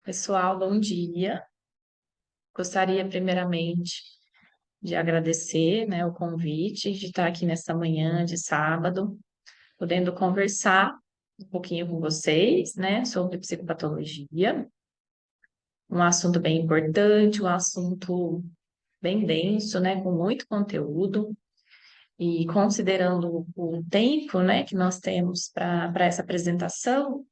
Pessoal, bom dia. Gostaria primeiramente de agradecer, né, o convite de estar aqui nessa manhã de sábado, podendo conversar um pouquinho com vocês, né, sobre psicopatologia, um assunto bem importante, um assunto bem denso, né, com muito conteúdo, e considerando o tempo, né, que nós temos para essa apresentação,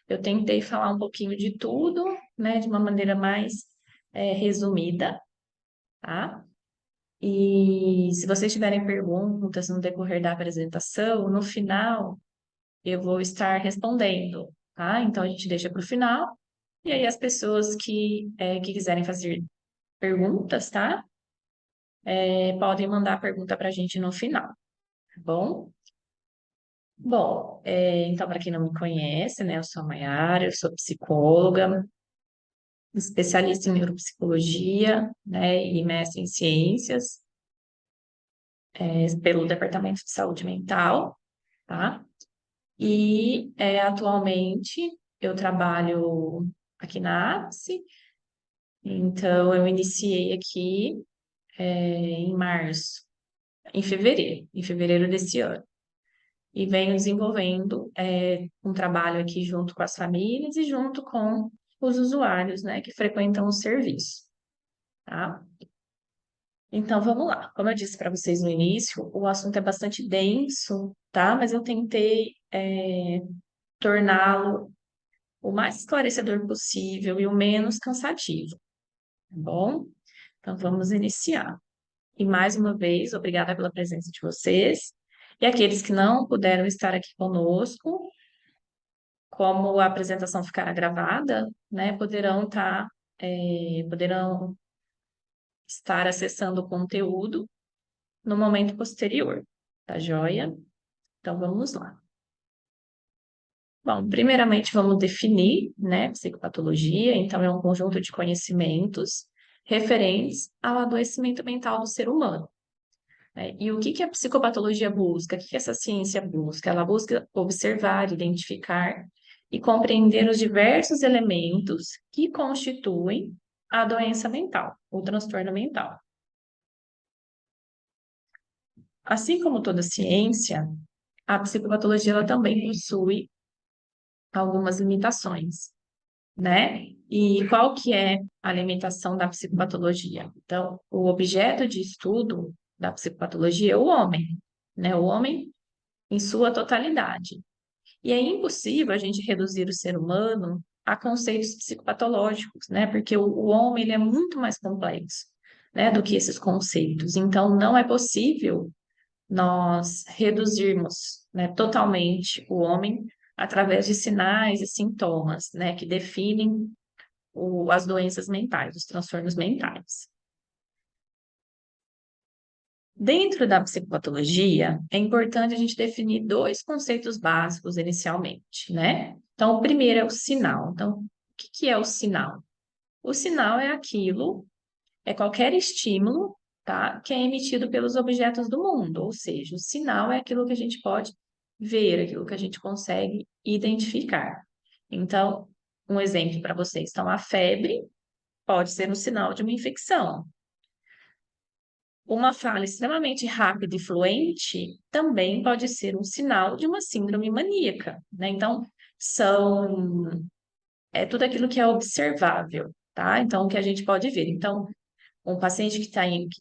eu tentei falar um pouquinho de tudo, né, de uma maneira mais resumida, tá? E se vocês tiverem perguntas no decorrer da apresentação, no final eu vou estar respondendo, tá? Então a gente deixa para o final, e aí as pessoas que quiserem fazer perguntas, tá? Podem mandar a pergunta para a gente no final, tá bom? Bom, então para quem não me conhece, né, eu sou a Mayara, eu sou psicóloga, especialista em neuropsicologia, né, e mestre em ciências, pelo Departamento de Saúde Mental, tá? E atualmente eu trabalho aqui na APSE, então eu iniciei aqui em março, em fevereiro desse ano, e venho desenvolvendo um trabalho aqui junto com as famílias e junto com os usuários, né, que frequentam o serviço, tá? Então vamos lá. Como eu disse para vocês no início, o assunto é bastante denso, tá? Mas eu tentei torná-lo o mais esclarecedor possível e o menos cansativo, tá bom? Então vamos iniciar. E mais uma vez, obrigada pela presença de vocês. E aqueles que não puderam estar aqui conosco, como a apresentação ficará gravada, né, poderão estar acessando o conteúdo no momento posterior, tá joia? Então vamos lá. Bom, primeiramente vamos definir, né, psicopatologia. Então é um conjunto de conhecimentos referentes ao adoecimento mental do ser humano, né? E o que que a psicopatologia busca? O que que essa ciência busca? Ela busca observar, identificar e compreender os diversos elementos que constituem a doença mental, o transtorno mental. Assim como toda ciência, a psicopatologia ela também possui algumas limitações, né? E qual que é a limitação da psicopatologia? Então, o objeto de estudo da psicopatologia é o homem, né? O homem em sua totalidade. E é impossível a gente reduzir o ser humano a conceitos psicopatológicos, né? Porque o homem ele é muito mais complexo, né, do que esses conceitos. Então, não é possível nós reduzirmos, né, totalmente o homem através de sinais e sintomas, né, que definem as doenças mentais, os transtornos mentais. Dentro da psicopatologia, é importante a gente definir dois conceitos básicos inicialmente, né? Então, o primeiro é o sinal. Então, o que que é o sinal? O sinal é aquilo, é qualquer estímulo, tá? Que é emitido pelos objetos do mundo, ou seja, o sinal é aquilo que a gente pode ver, aquilo que a gente consegue identificar. Então, um exemplo para vocês. Então, a febre pode ser um sinal de uma infecção. Uma fala extremamente rápida e fluente também pode ser um sinal de uma síndrome maníaca, né? Então, é tudo aquilo que é observável, tá? Então, o que a gente pode ver. Então, um paciente que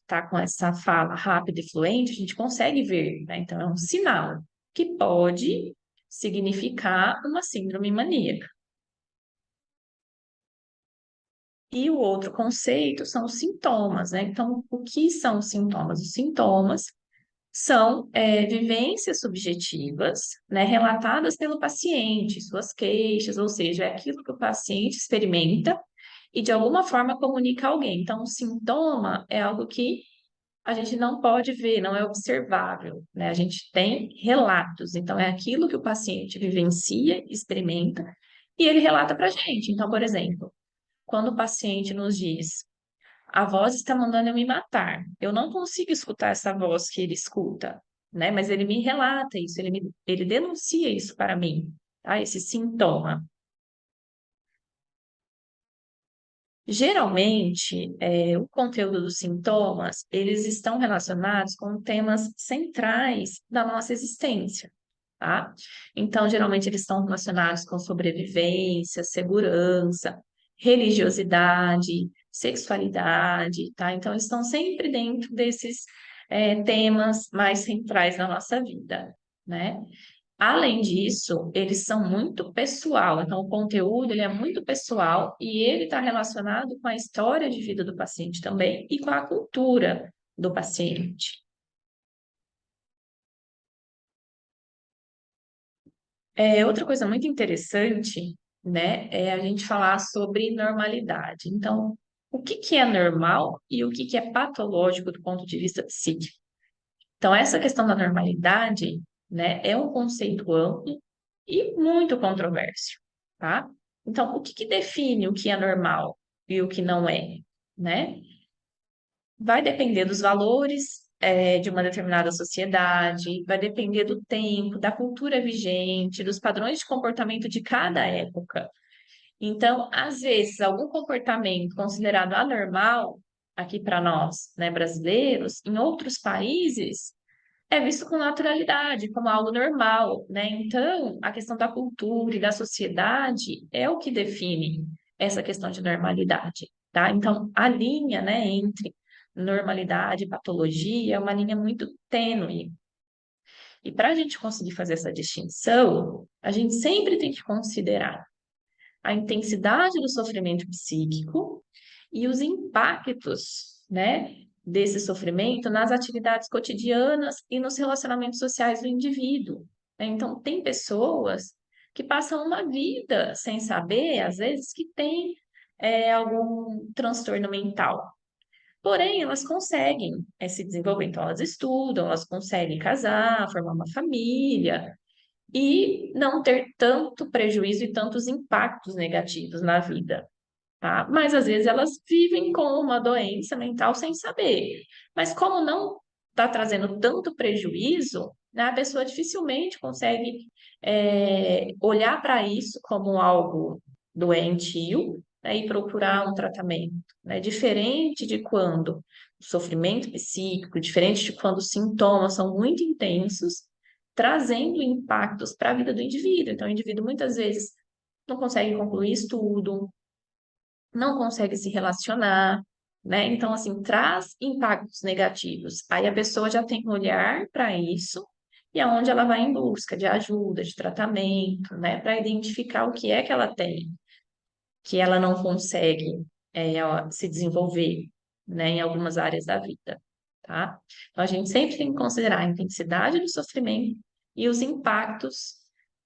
tá com essa fala rápida e fluente, a gente consegue ver, né? Então, é um sinal que pode significar uma síndrome maníaca. E o outro conceito são os sintomas, né? Então, o que são os sintomas? Os sintomas são vivências subjetivas, né, relatadas pelo paciente, suas queixas, ou seja, é aquilo que o paciente experimenta e de alguma forma comunica a alguém. Então, o sintoma é algo que a gente não pode ver, não é observável, né? A gente tem relatos, então é aquilo que o paciente vivencia, experimenta e ele relata para a gente. Então, por exemplo, quando o paciente nos diz a voz está mandando eu me matar. Eu não consigo escutar essa voz que ele escuta, né? Mas ele me relata isso, ele denuncia isso para mim, tá? Esse sintoma. Geralmente, o conteúdo dos sintomas, eles estão relacionados com temas centrais da nossa existência, tá? Então, geralmente, eles estão relacionados com sobrevivência, segurança, religiosidade, sexualidade, tá? Então, eles estão sempre dentro desses, temas mais centrais da nossa vida, né? Além disso, eles são muito pessoal, então o conteúdo ele é muito pessoal e ele está relacionado com a história de vida do paciente também e com a cultura do paciente. Outra coisa muito interessante, né, é a gente falar sobre normalidade. Então, o que que é normal e o que que é patológico do ponto de vista psíquico? Então, essa questão da normalidade, né, é um conceito amplo e muito controverso, tá? Então, o que que define o que é normal e o que não é, né? Vai depender dos valores, de uma determinada sociedade, vai depender do tempo, da cultura vigente, dos padrões de comportamento de cada época. Então, às vezes, algum comportamento considerado anormal aqui para nós, né, brasileiros, em outros países é visto com naturalidade, como algo normal, né? Então, a questão da cultura e da sociedade é o que define essa questão de normalidade, tá? Então, a linha, né, entre normalidade e patologia é uma linha muito tênue. E para a gente conseguir fazer essa distinção, a gente sempre tem que considerar a intensidade do sofrimento psíquico e os impactos, né, desse sofrimento nas atividades cotidianas e nos relacionamentos sociais do indivíduo, né? Então, tem pessoas que passam uma vida sem saber, às vezes, que tem algum transtorno mental. Porém, elas conseguem se desenvolver, então elas estudam, elas conseguem casar, formar uma família, e não ter tanto prejuízo e tantos impactos negativos na vida, tá? Mas às vezes elas vivem com uma doença mental sem saber. Mas como não está trazendo tanto prejuízo, né, a pessoa dificilmente consegue olhar para isso como algo doentio, né, e procurar um tratamento, né? Diferente de quando o sofrimento psíquico, diferente de quando os sintomas são muito intensos, trazendo impactos para a vida do indivíduo. Então, o indivíduo muitas vezes não consegue concluir estudo, não consegue se relacionar, né? Então, assim, traz impactos negativos. Aí a pessoa já tem um olhar para isso e aonde ela vai em busca de ajuda, de tratamento, né? Para identificar o que é que ela tem, que ela não consegue se desenvolver, né? Em algumas áreas da vida, tá? Então, a gente sempre tem que considerar a intensidade do sofrimento e os impactos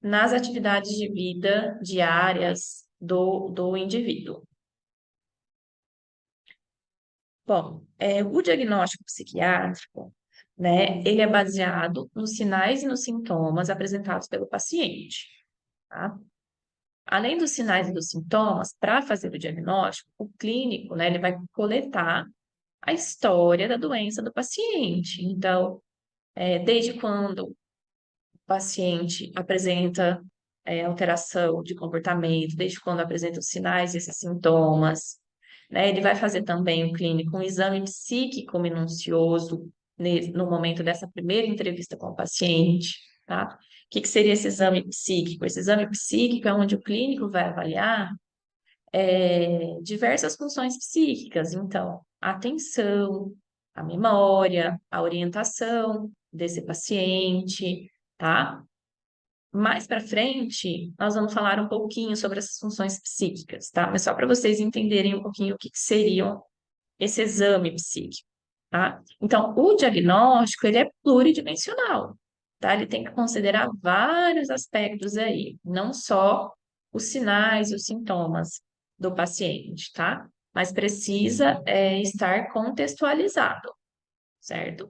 nas atividades de vida diárias do indivíduo. Bom, o diagnóstico psiquiátrico, né, ele é baseado nos sinais e nos sintomas apresentados pelo paciente, tá? Além dos sinais e dos sintomas, para fazer o diagnóstico, o clínico, né, ele vai coletar a história da doença do paciente. Então, desde quando o paciente apresenta alteração de comportamento, desde quando apresenta os sinais e esses sintomas, né? Ele vai fazer também o clínico um exame psíquico minucioso no momento dessa primeira entrevista com o paciente, tá? O que que seria esse exame psíquico? Esse exame psíquico é onde o clínico vai avaliar diversas funções psíquicas, então, a atenção, a memória, a orientação desse paciente, tá? Mais para frente, nós vamos falar um pouquinho sobre essas funções psíquicas, tá? Mas só para vocês entenderem um pouquinho o que que seria esse exame psíquico, tá? Então, o diagnóstico, ele é pluridimensional, tá? Ele tem que considerar vários aspectos aí, não só os sinais e os sintomas do paciente, tá? Mas precisa, estar contextualizado, certo?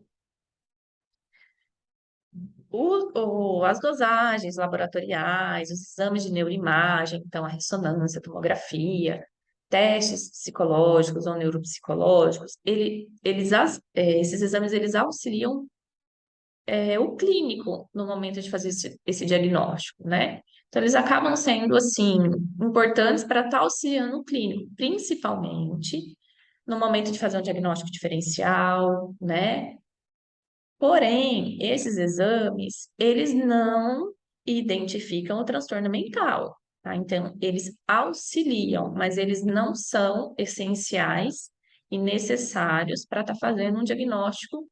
As dosagens laboratoriais, os exames de neuroimagem, então a ressonância, a tomografia, testes psicológicos ou neuropsicológicos, esses exames eles auxiliam o clínico no momento de fazer esse diagnóstico, né? Então, eles acabam sendo, assim, importantes para estar auxiliando o clínico, principalmente no momento de fazer um diagnóstico diferencial, né? Porém, esses exames, eles não identificam o transtorno mental, tá? Então, eles auxiliam, mas eles não são essenciais e necessários para estar fazendo um diagnóstico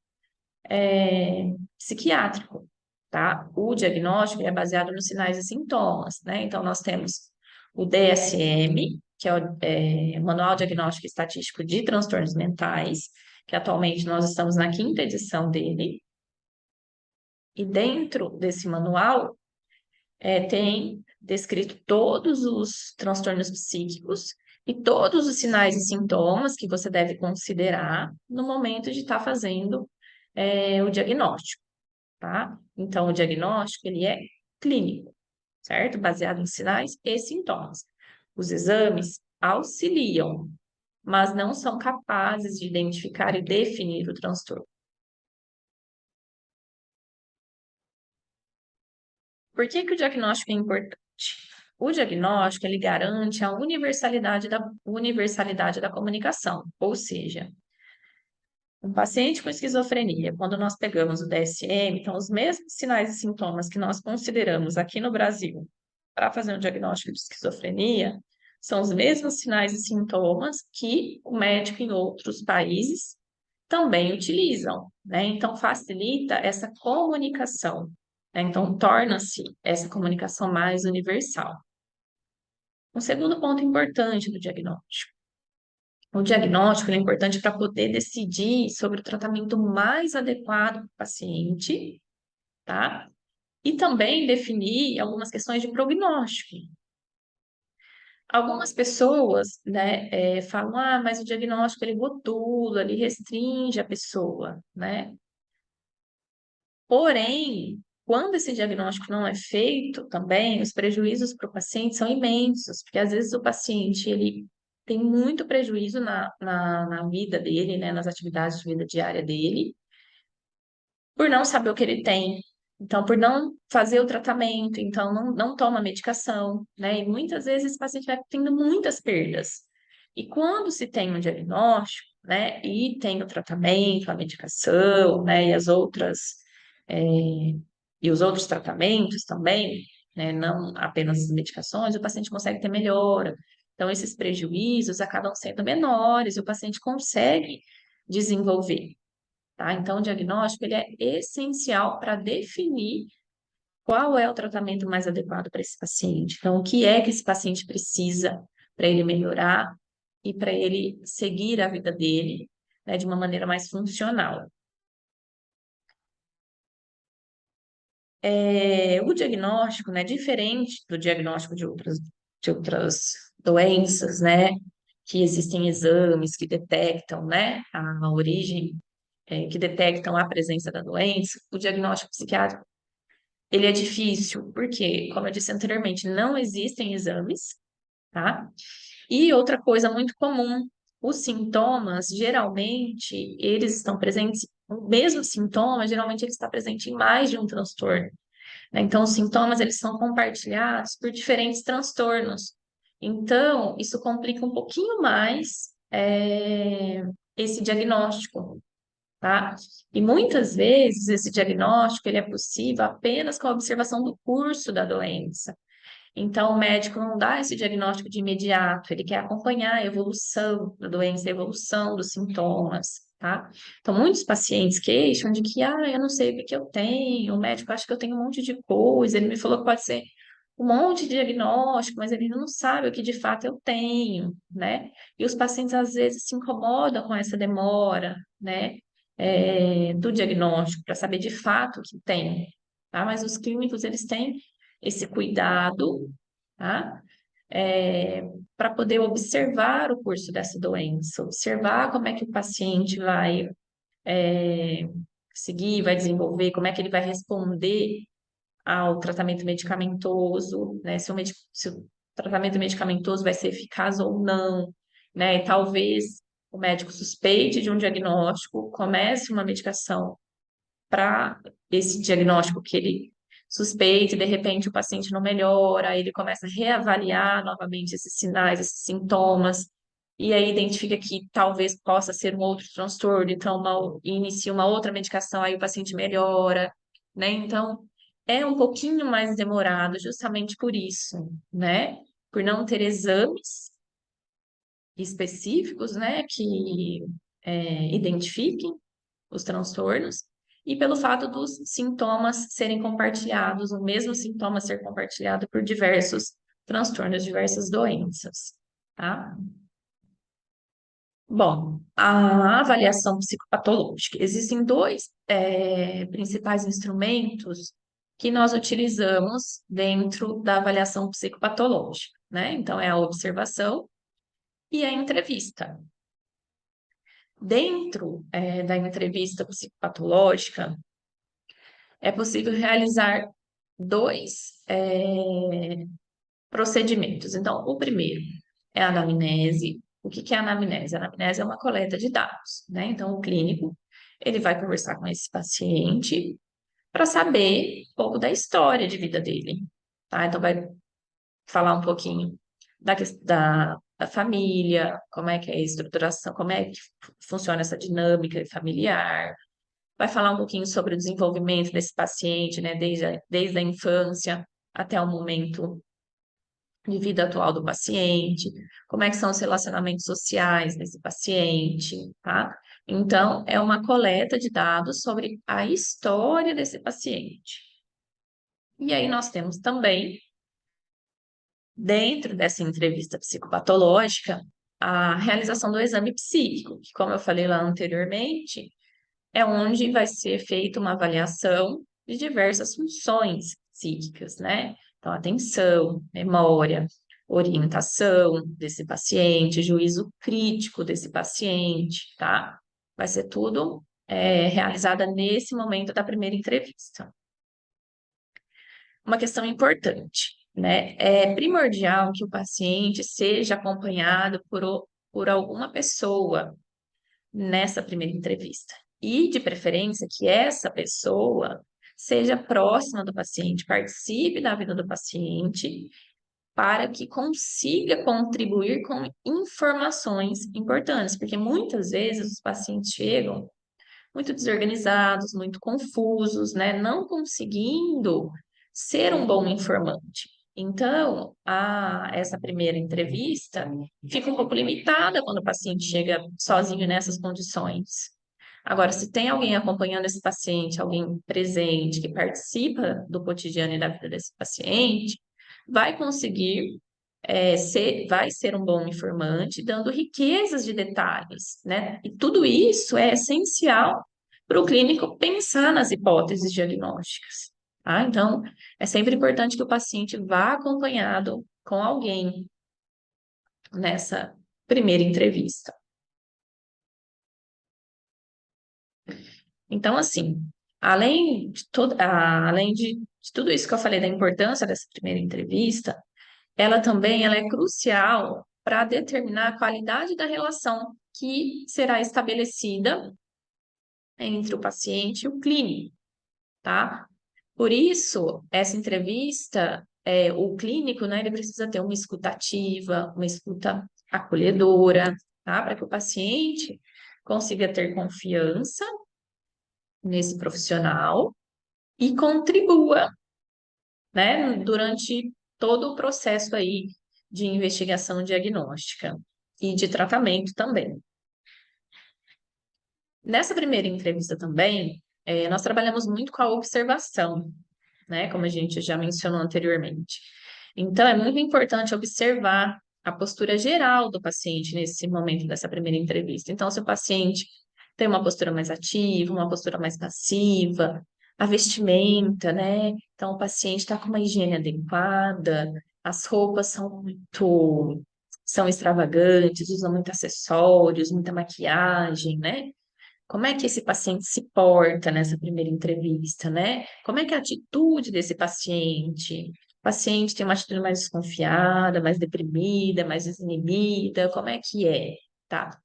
psiquiátrico, tá? O diagnóstico é baseado nos sinais e sintomas, né? Então, nós temos o DSM, que é o Manual Diagnóstico e Estatístico de Transtornos Mentais, que atualmente nós estamos na quinta edição dele, e dentro desse manual tem descrito todos os transtornos psíquicos e todos os sinais e sintomas que você deve considerar no momento de estar fazendo o diagnóstico, tá? Então, o diagnóstico, ele é clínico, certo? Baseado em sinais e sintomas. Os exames auxiliam, mas não são capazes de identificar e definir o transtorno. Por que que o diagnóstico é importante? O diagnóstico, ele garante a universalidade da comunicação, ou seja, um paciente com esquizofrenia, quando nós pegamos o DSM, então os mesmos sinais e sintomas que nós consideramos aqui no Brasil para fazer um diagnóstico de esquizofrenia, são os mesmos sinais e sintomas que o médico em outros países também utilizam, né? Então facilita essa comunicação, né? Então torna-se essa comunicação mais universal. Um segundo ponto importante do diagnóstico. O diagnóstico é importante para poder decidir sobre o tratamento mais adequado para o paciente, tá? E também definir algumas questões de prognóstico. Algumas pessoas, né, falam, mas o diagnóstico ele rotula, ele restringe a pessoa, né? Porém, quando esse diagnóstico não é feito também, os prejuízos para o paciente são imensos, porque às vezes o paciente ele tem muito prejuízo na vida dele, né, nas atividades de vida diária dele, por não saber o que ele tem. Então, por não fazer o tratamento, então não toma medicação, né? E muitas vezes esse paciente vai tendo muitas perdas. E quando se tem um diagnóstico, né, e tem o tratamento, a medicação, né, é, e os outros tratamentos também, né, não apenas as medicações, o paciente consegue ter melhora. Então, esses prejuízos acabam sendo menores, e o paciente consegue desenvolver. Tá? Então, o diagnóstico ele é essencial para definir qual é o tratamento mais adequado para esse paciente. Então, o que é que esse paciente precisa para ele melhorar e para ele seguir a vida dele, né, de uma maneira mais funcional. O diagnóstico, né, diferente do diagnóstico de outras doenças, né, que existem exames que detectam, né, a origem, que detectam a presença da doença, o diagnóstico psiquiátrico ele é difícil, porque, como eu disse anteriormente, não existem exames, tá? E outra coisa muito comum, os sintomas, geralmente, eles estão presentes, o mesmo sintoma, geralmente ele está presente em mais de um transtorno, né? Então, os sintomas, eles são compartilhados por diferentes transtornos. Então, isso complica um pouquinho mais, esse diagnóstico, tá? E muitas vezes esse diagnóstico ele é possível apenas com a observação do curso da doença. Então, o médico não dá esse diagnóstico de imediato, ele quer acompanhar a evolução da doença, a evolução dos sintomas, tá? Então, muitos pacientes queixam de que, eu não sei o que que eu tenho, o médico acha que eu tenho um monte de coisa, ele me falou que pode ser um monte de diagnóstico, mas ele não sabe o que de fato eu tenho, né? E os pacientes às vezes se incomodam com essa demora, né? Do diagnóstico, para saber de fato o que tem, tá? Mas os clínicos, eles têm esse cuidado, tá? Para poder observar o curso dessa doença, observar como é que o paciente vai é, seguir, vai desenvolver, como é que ele vai responder ao tratamento medicamentoso, né? Se o tratamento medicamentoso vai ser eficaz ou não, né? E talvez o médico suspeite de um diagnóstico, comece uma medicação para esse diagnóstico que ele suspeita e de repente o paciente não melhora, aí ele começa a reavaliar novamente esses sinais, esses sintomas, e aí identifica que talvez possa ser um outro transtorno, então inicia uma outra medicação, aí o paciente melhora, né? Então, é um pouquinho mais demorado justamente por isso, né? Por não ter exames específicos, né, que identifiquem os transtornos, e pelo fato dos sintomas serem compartilhados, o mesmo sintoma ser compartilhado por diversos transtornos, diversas doenças, tá? Bom, a avaliação psicopatológica. Existem dois principais instrumentos que nós utilizamos dentro da avaliação psicopatológica, né? Então, é a observação e a entrevista. Dentro, da entrevista psicopatológica, é possível realizar dois, procedimentos. Então, o primeiro é a anamnese. O que que é a anamnese? A anamnese é uma coleta de dados, né? Então, o clínico, ele vai conversar com esse paciente para saber um pouco da história de vida dele, tá? Então, vai falar um pouquinho da família, como é que é a estruturação, como é que funciona essa dinâmica familiar, vai falar um pouquinho sobre o desenvolvimento desse paciente, né, desde a infância até o momento de vida atual do paciente, como é que são os relacionamentos sociais desse paciente, tá? Então, é uma coleta de dados sobre a história desse paciente. E aí nós temos também, dentro dessa entrevista psicopatológica, a realização do exame psíquico, que, como eu falei lá anteriormente, é onde vai ser feita uma avaliação de diversas funções psíquicas, né? Então, atenção, memória, orientação desse paciente, juízo crítico desse paciente, tá? Vai ser tudo realizada nesse momento da primeira entrevista. Uma questão importante, né? É primordial que o paciente seja acompanhado por alguma pessoa nessa primeira entrevista. E, de preferência, que essa pessoa seja próxima do paciente, participe da vida do paciente, para que consiga contribuir com informações importantes, porque muitas vezes os pacientes chegam muito desorganizados, muito confusos, né? Não conseguindo ser um bom informante. Então, essa primeira entrevista fica um pouco limitada quando o paciente chega sozinho nessas condições. Agora, se tem alguém acompanhando esse paciente, alguém presente, que participa do cotidiano e da vida desse paciente, vai conseguir vai ser um bom informante, dando riquezas de detalhes, né? E tudo isso é essencial para o clínico pensar nas hipóteses diagnósticas, tá? Então, é sempre importante que o paciente vá acompanhado com alguém nessa primeira entrevista. Então, assim, além de tudo isso que eu falei da importância dessa primeira entrevista, ela é crucial para determinar a qualidade da relação que será estabelecida entre o paciente e o clínico, tá? Por isso, essa entrevista, o clínico, né, ele precisa ter uma escuta ativa, uma escuta acolhedora, tá? Para que o paciente consiga ter confiança nesse profissional e contribua, né, durante todo o processo aí de investigação diagnóstica e de tratamento também. Nessa primeira entrevista também, nós trabalhamos muito com a observação, né, como a gente já mencionou anteriormente. Então, é muito importante observar a postura geral do paciente nesse momento dessa primeira entrevista. Então, se o paciente tem uma postura mais ativa, uma postura mais passiva, a vestimenta, né? Então, o paciente está com uma higiene adequada, as roupas são extravagantes, usam muito acessórios, muita maquiagem, né? Como é que esse paciente se porta nessa primeira entrevista, né? Como é que é a atitude desse paciente? O paciente tem uma atitude mais desconfiada, mais deprimida, mais desinibida, como é que é? Tá?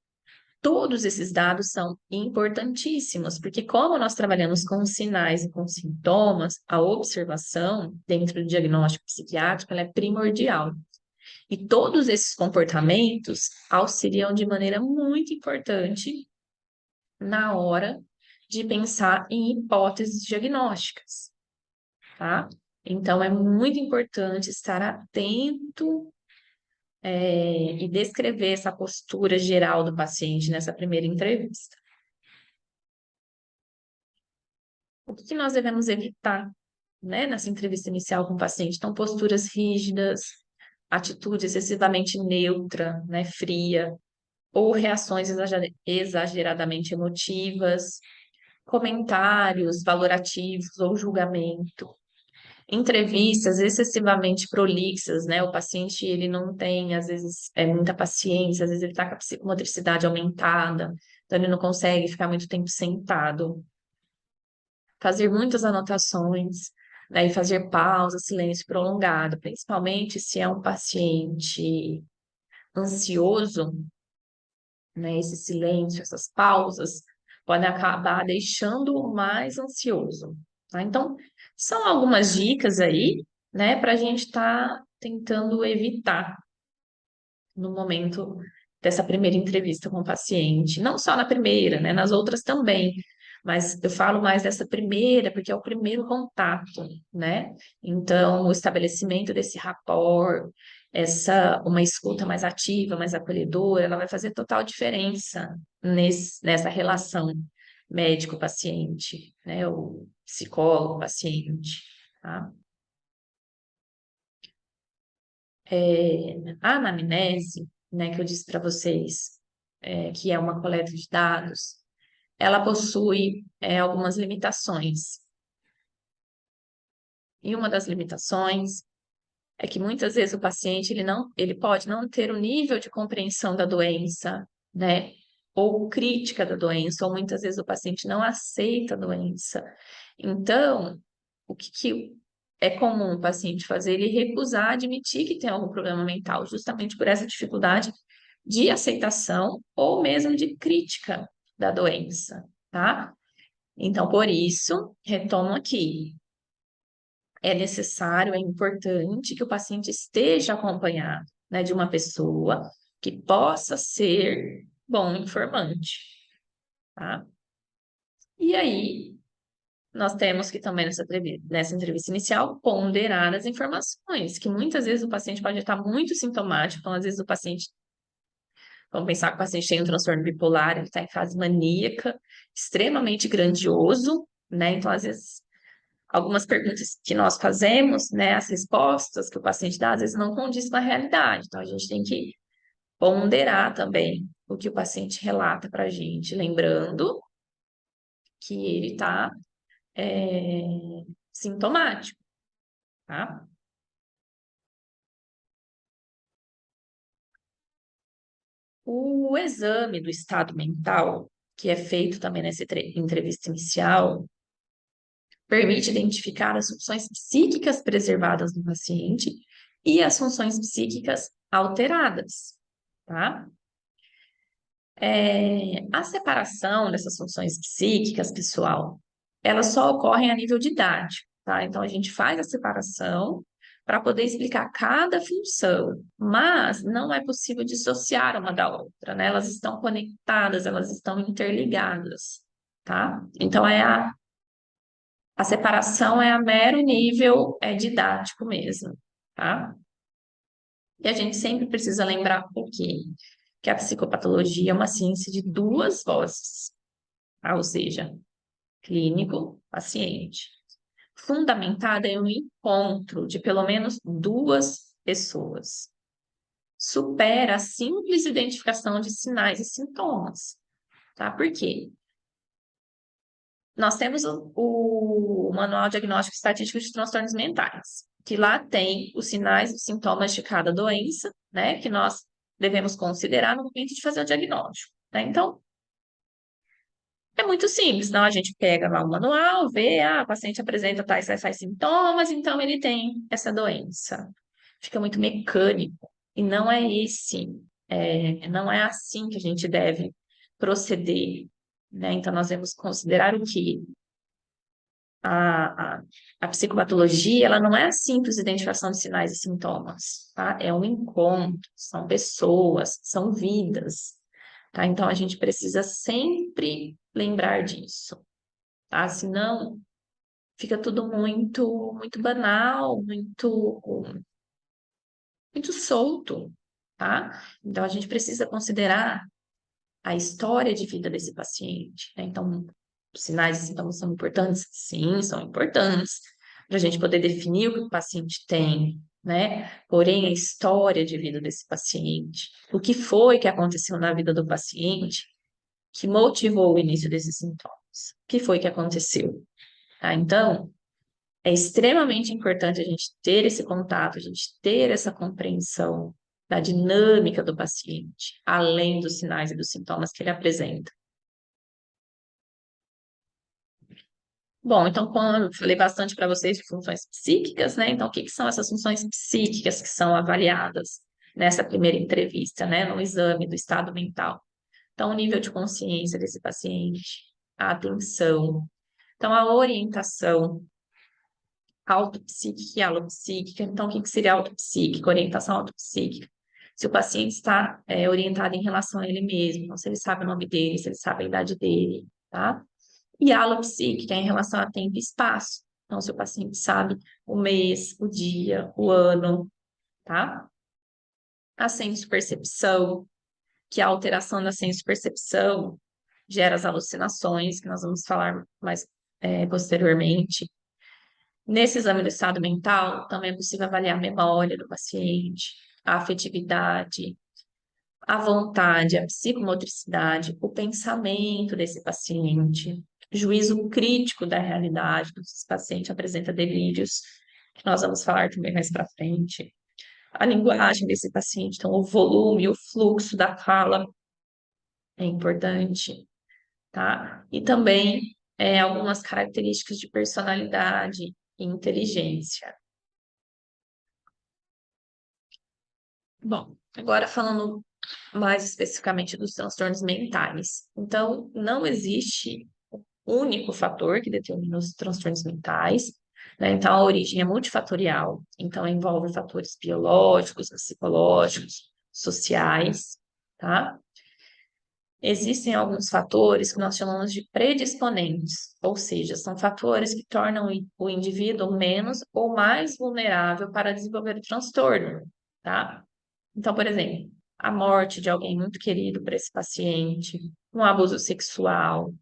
todos esses dados são importantíssimos, porque como nós trabalhamos com sinais e com sintomas, a observação dentro do diagnóstico psiquiátrico ela é primordial. E todos esses comportamentos auxiliam de maneira muito importante na hora de pensar em hipóteses diagnósticas, tá? Então, é muito importante estar atento, e descrever essa postura geral do paciente nessa primeira entrevista. O que nós devemos evitar, né, nessa entrevista inicial com o paciente? Então, posturas rígidas, atitude excessivamente neutra, né, fria, ou reações exageradamente emotivas, comentários valorativos ou julgamento, entrevistas excessivamente prolixas, né? O paciente ele não tem, às vezes, muita paciência, às vezes ele está com a psicomotricidade aumentada, então ele não consegue ficar muito tempo sentado. Fazer muitas anotações, né? E fazer pausa, silêncio prolongado, principalmente se é um paciente ansioso, né? Esse silêncio, essas pausas, podem acabar deixando mais ansioso, tá? Então, são algumas dicas aí, né, para a gente estar tentando evitar no momento dessa primeira entrevista com o paciente. Não só na primeira, né, nas outras também. Mas eu falo mais dessa primeira, porque é o primeiro contato, né? Então, o estabelecimento desse rapport, uma escuta mais ativa, mais acolhedora, ela vai fazer total diferença nessa relação médico-paciente, né? O psicólogo-paciente, tá? A anamnese, né, que eu disse para vocês, que é uma coleta de dados, ela possui algumas limitações. E uma das limitações é que muitas vezes o paciente ele pode não ter o nível de compreensão da doença, né? Ou crítica da doença, ou muitas vezes o paciente não aceita a doença. Então, o que é comum o paciente fazer? Ele recusar admitir que tem algum problema mental, justamente por essa dificuldade de aceitação ou mesmo de crítica da doença, tá? Então, por isso, retomo aqui, é necessário, é importante que o paciente esteja acompanhado, né, de uma pessoa que possa ser bom informante, tá? E aí, nós temos que também nessa entrevista inicial ponderar as informações, que muitas vezes o paciente pode estar muito sintomático, então às vezes o paciente, vamos pensar que o paciente tem um transtorno bipolar, ele está em fase maníaca, extremamente grandioso, né? Então às vezes algumas perguntas que nós fazemos, né, as respostas que o paciente dá, às vezes não condiz com a realidade. Então, a gente tem que ponderar também o que o paciente relata para a gente, lembrando que ele está sintomático, tá? O exame do estado mental, que é feito também nessa entrevista inicial, permite identificar as funções psíquicas preservadas no paciente e as funções psíquicas alteradas, tá? A separação dessas funções psíquicas, pessoal, elas só ocorrem a nível de idade, tá? Então, a gente faz a separação para poder explicar cada função, mas não é possível dissociar uma da outra, né? Elas estão conectadas, elas estão interligadas, tá? Então, a separação é a mero nível didático mesmo, tá? E a gente sempre precisa lembrar o quê? Que a psicopatologia é uma ciência de duas vozes, tá? Ou seja, clínico, paciente, fundamentada em um encontro de pelo menos duas pessoas. Supera a simples identificação de sinais e sintomas, tá? Por quê? Nós temos o Manual Diagnóstico Estatístico de Transtornos Mentais, que lá tem os sinais e sintomas de cada doença, né, que nós devemos considerar no momento de fazer o diagnóstico, né? Então, é muito simples, não? A gente pega lá o manual, vê, o paciente apresenta tais sintomas, então ele tem essa doença. Fica muito mecânico, e não é não é assim que a gente deve proceder, né? Então, nós vamos considerar o que a, a, a psicopatologia, ela não é a simples identificação de sinais e sintomas, tá? É um encontro, são pessoas, são vidas, tá? Então, a gente precisa sempre lembrar disso, tá? Senão, fica tudo muito banal, muito solto, tá? Então, a gente precisa considerar a história de vida desse paciente, né? Então, os sinais e sintomas são importantes? Sim, são importantes, para a gente poder definir o que o paciente tem, né? Porém, a história de vida desse paciente, o que foi que aconteceu na vida do paciente que motivou o início desses sintomas? O que foi que aconteceu? Tá? Então, é extremamente importante a gente ter esse contato, a gente ter essa compreensão da dinâmica do paciente, além dos sinais e dos sintomas que ele apresenta. Bom, então, quando eu falei bastante para vocês de funções psíquicas, né? Então, o que que são essas funções psíquicas que são avaliadas nessa primeira entrevista, né? No exame do estado mental? Então, o nível de consciência desse paciente, a atenção, então, a orientação autopsíquica e alopsíquica. Então, o que que seria autopsíquica? Orientação autopsíquica. Se o paciente está orientado em relação a ele mesmo, então, se ele sabe o nome dele, se ele sabe a idade dele, tá? E a alopsíquica é em relação a tempo e espaço. Então, se o paciente sabe o mês, o dia, o ano, tá? A senso-percepção, que a alteração da senso-percepção gera as alucinações, que nós vamos falar mais posteriormente. Nesse exame do estado mental, também é possível avaliar a memória do paciente, a afetividade, a vontade, a psicomotricidade, o pensamento desse paciente, juízo crítico da realidade. Esse paciente apresenta delírios, que nós vamos falar também mais para frente. A linguagem desse paciente, então, o volume, o fluxo da fala é importante, tá? E também algumas características de personalidade e inteligência. Bom, agora falando mais especificamente dos transtornos mentais. Então, não existe único fator que determina os transtornos mentais, né? Então, a origem é multifatorial, então envolve fatores biológicos, psicológicos, sociais, tá? Existem alguns fatores que nós chamamos de predisponentes, ou seja, são fatores que tornam o indivíduo menos ou mais vulnerável para desenvolver o transtorno, tá? Então, por exemplo, a morte de alguém muito querido para esse paciente, um abuso sexual,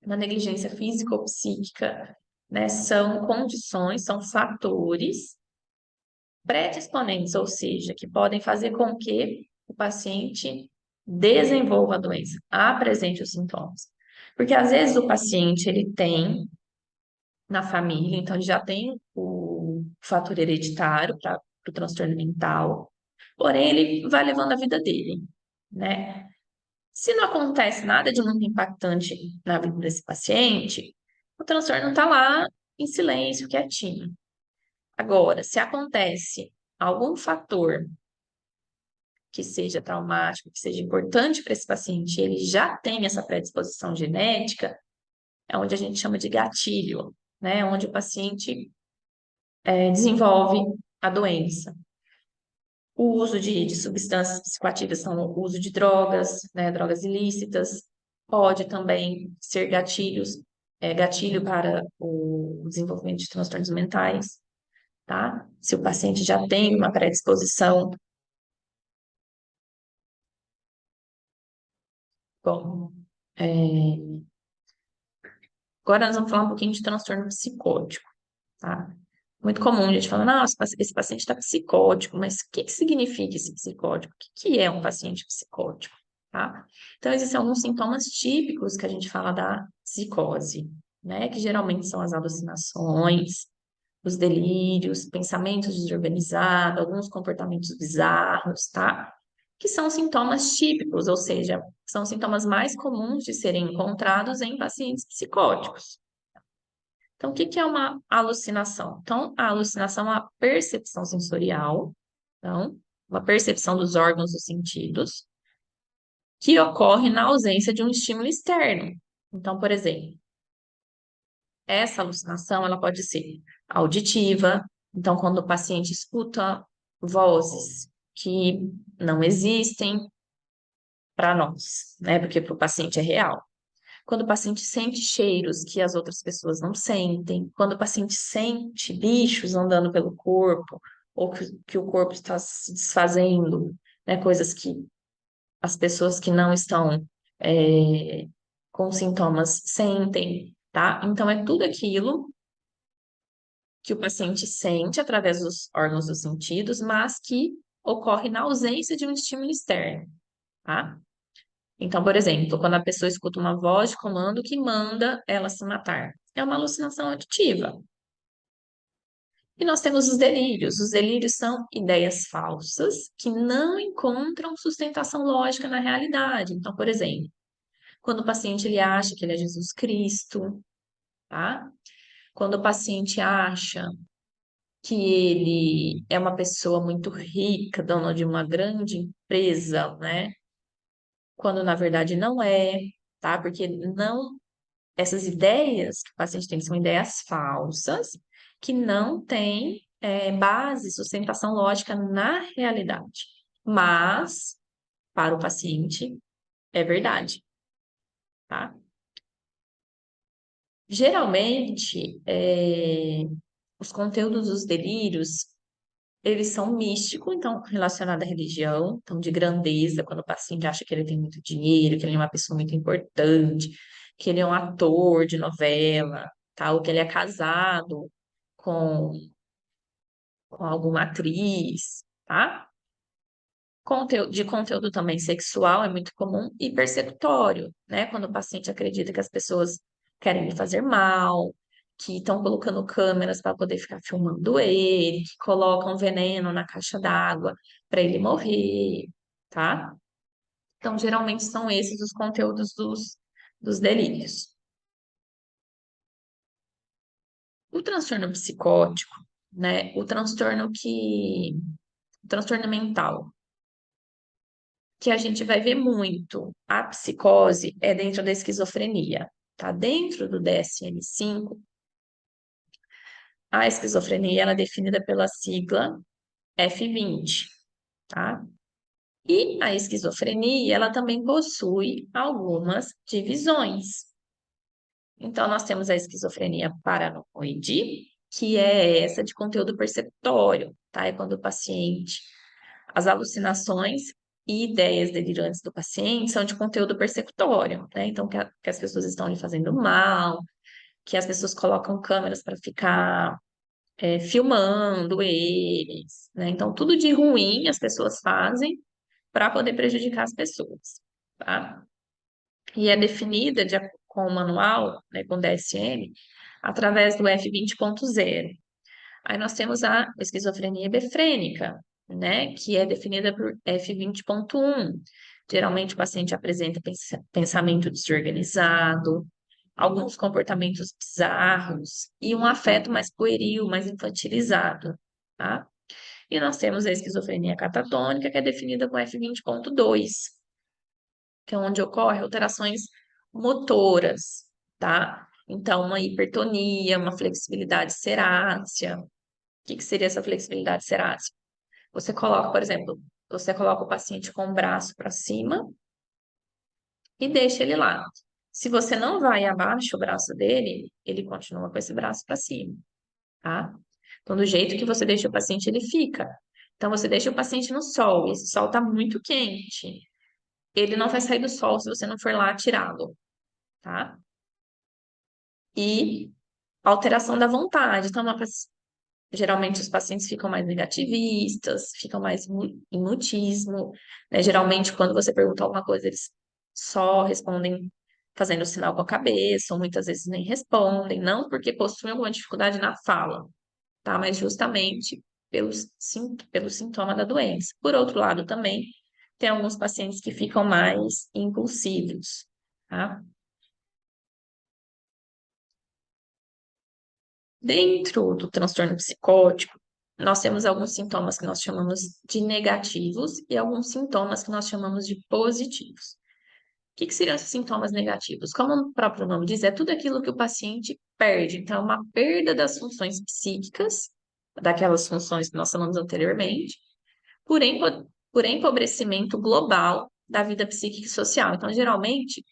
uma negligência física ou psíquica, né? São condições, são fatores predisponentes, ou seja, que podem fazer com que o paciente desenvolva a doença, apresente os sintomas. Porque às vezes o paciente ele tem na família, então ele já tem o fator hereditário para o transtorno mental, porém ele vai levando a vida dele, né? Se não acontece nada de muito impactante na vida desse paciente, o transtorno está lá em silêncio, quietinho. Agora, se acontece algum fator que seja traumático, que seja importante para esse paciente, ele já tem essa predisposição genética, é onde a gente chama de gatilho, né? Onde o paciente desenvolve a doença. O uso de substâncias psicoativas, são o uso de drogas, né? Drogas ilícitas, pode também ser gatilho para o desenvolvimento de transtornos mentais, tá? Se o paciente já tem uma predisposição. Bom, agora nós vamos falar um pouquinho de transtorno psicótico, tá? Muito comum a gente falar, não, esse paciente está psicótico, mas o que que significa esse psicótico? O que que é um paciente psicótico, tá? Então, existem alguns sintomas típicos que a gente fala da psicose, né? Que geralmente são as alucinações, os delírios, pensamentos desorganizados, alguns comportamentos bizarros, tá? Que são sintomas típicos, ou seja, são sintomas mais comuns de serem encontrados em pacientes psicóticos. Então, o que que é uma alucinação? Então, a alucinação é uma percepção sensorial, então, uma percepção dos órgãos dos sentidos, que ocorre na ausência de um estímulo externo. Então, por exemplo, essa alucinação ela pode ser auditiva, então quando o paciente escuta vozes que não existem para nós, né? Porque para o paciente é real. Quando o paciente sente cheiros que as outras pessoas não sentem, quando o paciente sente bichos andando pelo corpo, ou que o corpo está se desfazendo, né? Coisas que as pessoas que não estão é, com sintomas sentem, tá? Então, é tudo aquilo que o paciente sente através dos órgãos dos sentidos, mas que ocorre na ausência de um estímulo externo, tá? Então, por exemplo, quando a pessoa escuta uma voz de comando que manda ela se matar, é uma alucinação auditiva. E nós temos os delírios. Os delírios são ideias falsas que não encontram sustentação lógica na realidade. Então, por exemplo, quando o paciente ele acha que ele é Jesus Cristo, tá? Quando o paciente acha que ele é uma pessoa muito rica, dono de uma grande empresa, né? Quando na verdade não é, tá? Porque não essas ideias que o paciente tem são ideias falsas que não têm base, sustentação lógica na realidade. Mas para o paciente é verdade, tá? Geralmente, os conteúdos dos delírios, eles são místicos, então, relacionado à religião, então, de grandeza, quando o paciente acha que ele tem muito dinheiro, que ele é uma pessoa muito importante, que ele é um ator de novela, tá? Ou que ele é casado com, com alguma atriz, tá? De conteúdo também sexual é muito comum e persecutório, né? Quando o paciente acredita que as pessoas querem lhe fazer mal, que estão colocando câmeras para poder ficar filmando ele, que colocam veneno na caixa d'água para ele morrer, tá? Então, geralmente são esses os conteúdos dos delírios. O transtorno psicótico, né? O transtorno mental que a gente vai ver muito a psicose é dentro da esquizofrenia, tá? Dentro do DSM-5, a esquizofrenia ela é definida pela sigla F20, tá? E a esquizofrenia, ela também possui algumas divisões. Então, nós temos a esquizofrenia paranoide, que é essa de conteúdo perceptório, tá? É quando o paciente as alucinações e ideias delirantes do paciente são de conteúdo persecutório, né? Então, que as pessoas estão lhe fazendo mal, que as pessoas colocam câmeras para ficar filmando eles, né? Então, tudo de ruim as pessoas fazem para poder prejudicar as pessoas, tá? E é definida com o manual, né, com o DSM, através do F20.0. Aí nós temos a esquizofrenia hebefrênica, né, que é definida por F20.1. Geralmente o paciente apresenta pensamento desorganizado, alguns comportamentos bizarros e um afeto mais pueril, mais infantilizado, tá? E nós temos a esquizofrenia catatônica, que é definida com F20.2, que é onde ocorrem alterações motoras, tá? Então, uma hipertonia, uma flexibilidade cerácea, que seria essa flexibilidade serácea? Você coloca, por exemplo, você coloca o paciente com o braço para cima e deixa ele lá. Se você não vai abaixo o braço dele, ele continua com esse braço para cima, tá? Então, do jeito que você deixa o paciente, ele fica. Então, você deixa o paciente no sol, e esse sol está muito quente. Ele não vai sair do sol se você não for lá tirá-lo, tá? E alteração da vontade. Então, geralmente os pacientes ficam mais negativistas, ficam mais em mutismo, né? Geralmente, quando você pergunta alguma coisa, eles só respondem fazendo sinal com a cabeça, ou muitas vezes nem respondem, não porque possuem alguma dificuldade na fala, tá? Mas justamente pelo sintoma da doença. Por outro lado, também tem alguns pacientes que ficam mais impulsivos, tá? Dentro do transtorno psicótico, nós temos alguns sintomas que nós chamamos de negativos e alguns sintomas que nós chamamos de positivos. que seriam esses sintomas negativos? Como o próprio nome diz, é tudo aquilo que o paciente perde. Então, é uma perda das funções psíquicas, daquelas funções que nós falamos anteriormente, por empobrecimento global da vida psíquica e social. Então, geralmente,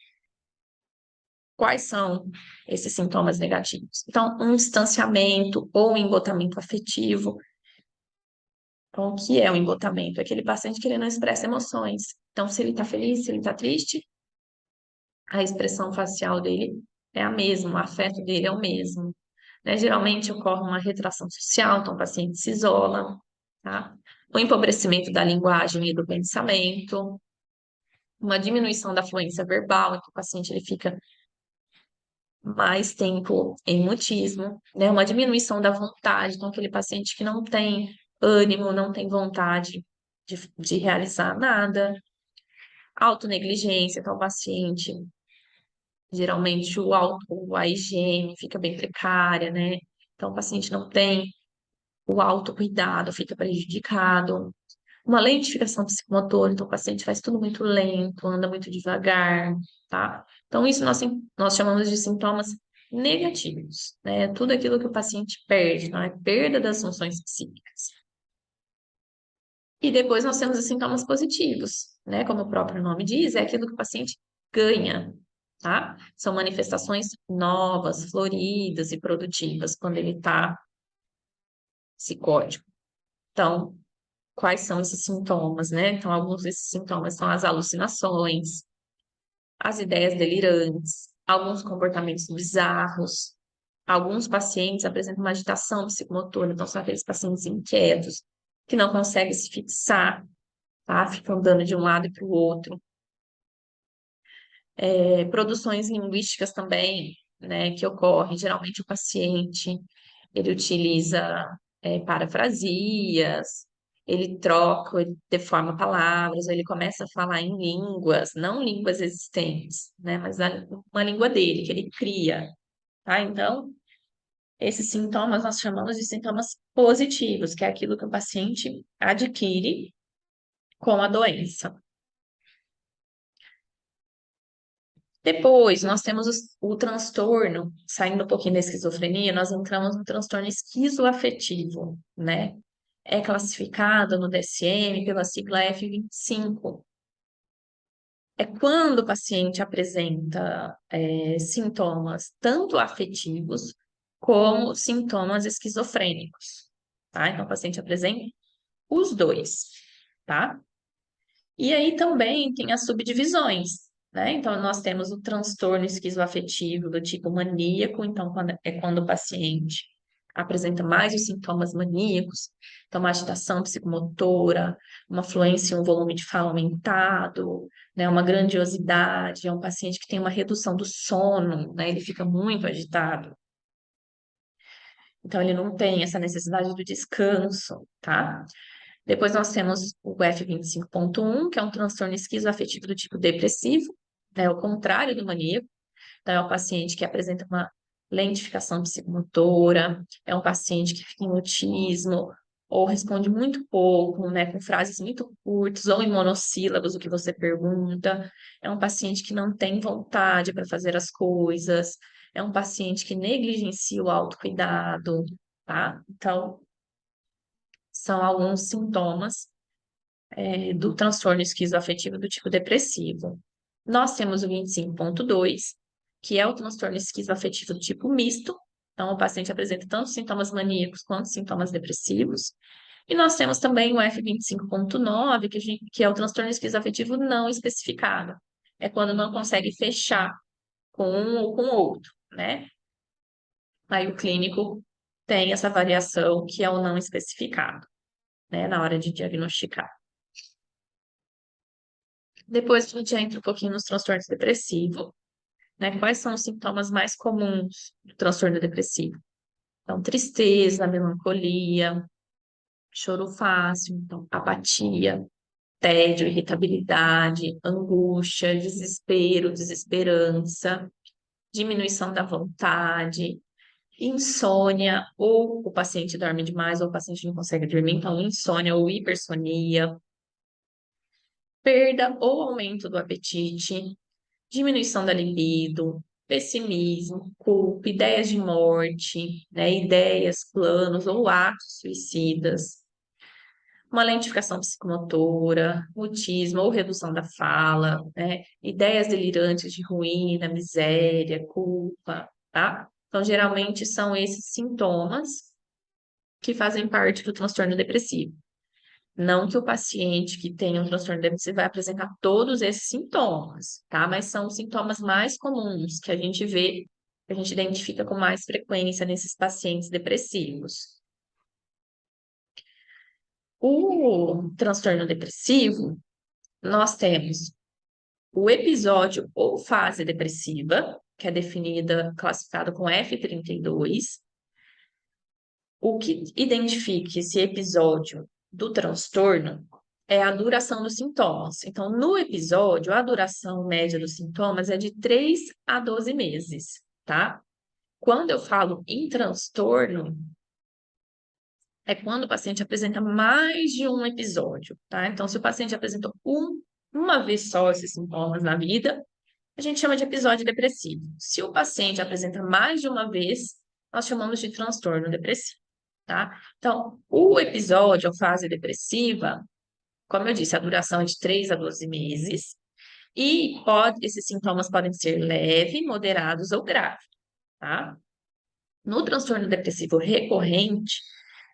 quais são esses sintomas negativos? Então, um distanciamento ou um embotamento afetivo. Então, o que é o embotamento? É aquele paciente que ele não expressa emoções. Então, se ele está feliz, se ele está triste, a expressão facial dele é a mesma, o afeto dele é o mesmo. Né? Geralmente ocorre uma retração social, então o paciente se isola, tá? O empobrecimento da linguagem e do pensamento, uma diminuição da fluência verbal, então o paciente ele fica mais tempo em mutismo, né? Uma diminuição da vontade, então aquele paciente que não tem ânimo, não tem vontade de realizar nada. Autonegligência, então o paciente, geralmente a higiene fica bem precária, né? Então o paciente não tem o autocuidado, fica prejudicado. Uma lentificação psicomotora, então o paciente faz tudo muito lento, anda muito devagar, tá? Então, isso nós chamamos de sintomas negativos, né? Tudo aquilo que o paciente perde, não é? Perda das funções psíquicas. E depois nós temos os sintomas positivos, né? Como o próprio nome diz, é aquilo que o paciente ganha, tá? São manifestações novas, floridas e produtivas quando ele está psicótico. Então, quais são esses sintomas, né? Então, alguns desses sintomas são as alucinações, as ideias delirantes, alguns comportamentos bizarros. Alguns pacientes apresentam uma agitação psicomotora, então são aqueles pacientes inquietos, que não conseguem se fixar, tá? Ficam andando de um lado para o outro. Produções linguísticas também, né, que ocorrem. Geralmente o paciente, ele utiliza parafrasias, ele troca, ele deforma palavras, ele começa a falar em línguas, não línguas existentes, né, mas uma língua dele, que ele cria, tá? Então, esses sintomas nós chamamos de sintomas positivos, que é aquilo que o paciente adquire com a doença. Depois, nós temos o transtorno, saindo um pouquinho da esquizofrenia, nós entramos no transtorno esquizoafetivo, né? É classificado no DSM pela sigla F25. É quando o paciente apresenta sintomas tanto afetivos como sintomas esquizofrênicos, tá? Então, o paciente apresenta os dois, tá? E aí também tem as subdivisões, né? Então, nós temos o transtorno esquizoafetivo do tipo maníaco, então, quando o paciente apresenta mais os sintomas maníacos, então, uma agitação psicomotora, uma fluência em um volume de fala aumentado, né? Uma grandiosidade, é um paciente que tem uma redução do sono, né? Ele fica muito agitado. Então, ele não tem essa necessidade do descanso, tá? Depois nós temos o F25.1, que é um transtorno esquizoafetivo do tipo depressivo, é o contrário do maníaco. Então, é um paciente que apresenta uma lentificação psicomotora, é um paciente que fica em mutismo, ou responde muito pouco, né, com frases muito curtas, ou em monossílabos, o que você pergunta. É um paciente que não tem vontade para fazer as coisas, é um paciente que negligencia o autocuidado, tá? Então, são alguns sintomas do transtorno esquizoafetivo do tipo depressivo. Nós temos o 25.2, que é o transtorno esquizoafetivo do tipo misto. Então, o paciente apresenta tanto sintomas maníacos quanto sintomas depressivos. E nós temos também o F25.9, que é o transtorno esquizoafetivo não especificado. É quando não consegue fechar com um ou com o outro, né? Aí o clínico tem essa variação que é o não especificado, né, na hora de diagnosticar. Depois a gente entra um pouquinho nos transtornos depressivos, né? Quais são os sintomas mais comuns do transtorno depressivo? Então, tristeza, melancolia, choro fácil, então, apatia, tédio, irritabilidade, angústia, desespero, desesperança, diminuição da vontade, insônia, ou o paciente dorme demais, ou o paciente não consegue dormir, então insônia ou hipersonia, perda ou aumento do apetite, diminuição da libido, pessimismo, culpa, ideias de morte, né, ideias, planos ou atos suicidas, uma lentificação psicomotora, mutismo ou redução da fala, né, ideias delirantes de ruína, miséria, culpa, tá? Então, geralmente são esses sintomas que fazem parte do transtorno depressivo. Não que o paciente que tem um transtorno depressivo vai apresentar todos esses sintomas, tá? Mas são os sintomas mais comuns que a gente vê, que a gente identifica com mais frequência nesses pacientes depressivos. O transtorno depressivo, nós temos o episódio ou fase depressiva, que é definida, classificada com F32. O que identifica esse episódio do transtorno é a duração dos sintomas. Então, no episódio, a duração média dos sintomas é de 3 a 12 meses, tá? Quando eu falo em transtorno, é quando o paciente apresenta mais de um episódio, tá? Então, se o paciente apresentou uma vez só esses sintomas na vida, a gente chama de episódio depressivo. Se o paciente apresenta mais de uma vez, nós chamamos de transtorno depressivo, tá? Então, o episódio ou fase depressiva, como eu disse, a duração é de 3 a 12 meses, e esses sintomas podem ser leve, moderados ou graves, tá? No transtorno depressivo recorrente,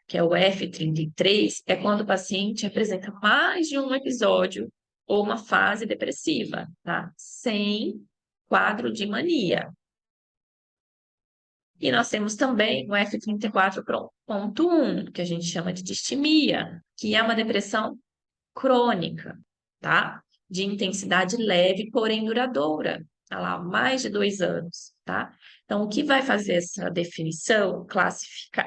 que é o F33, é quando o paciente apresenta mais de um episódio ou uma fase depressiva, tá? Sem quadro de mania. E nós temos também o F34.1, que a gente chama de distimia, que é uma depressão crônica, tá? De intensidade leve, porém duradoura, tá lá, mais de 2 anos, tá? Então, o que vai fazer essa definição,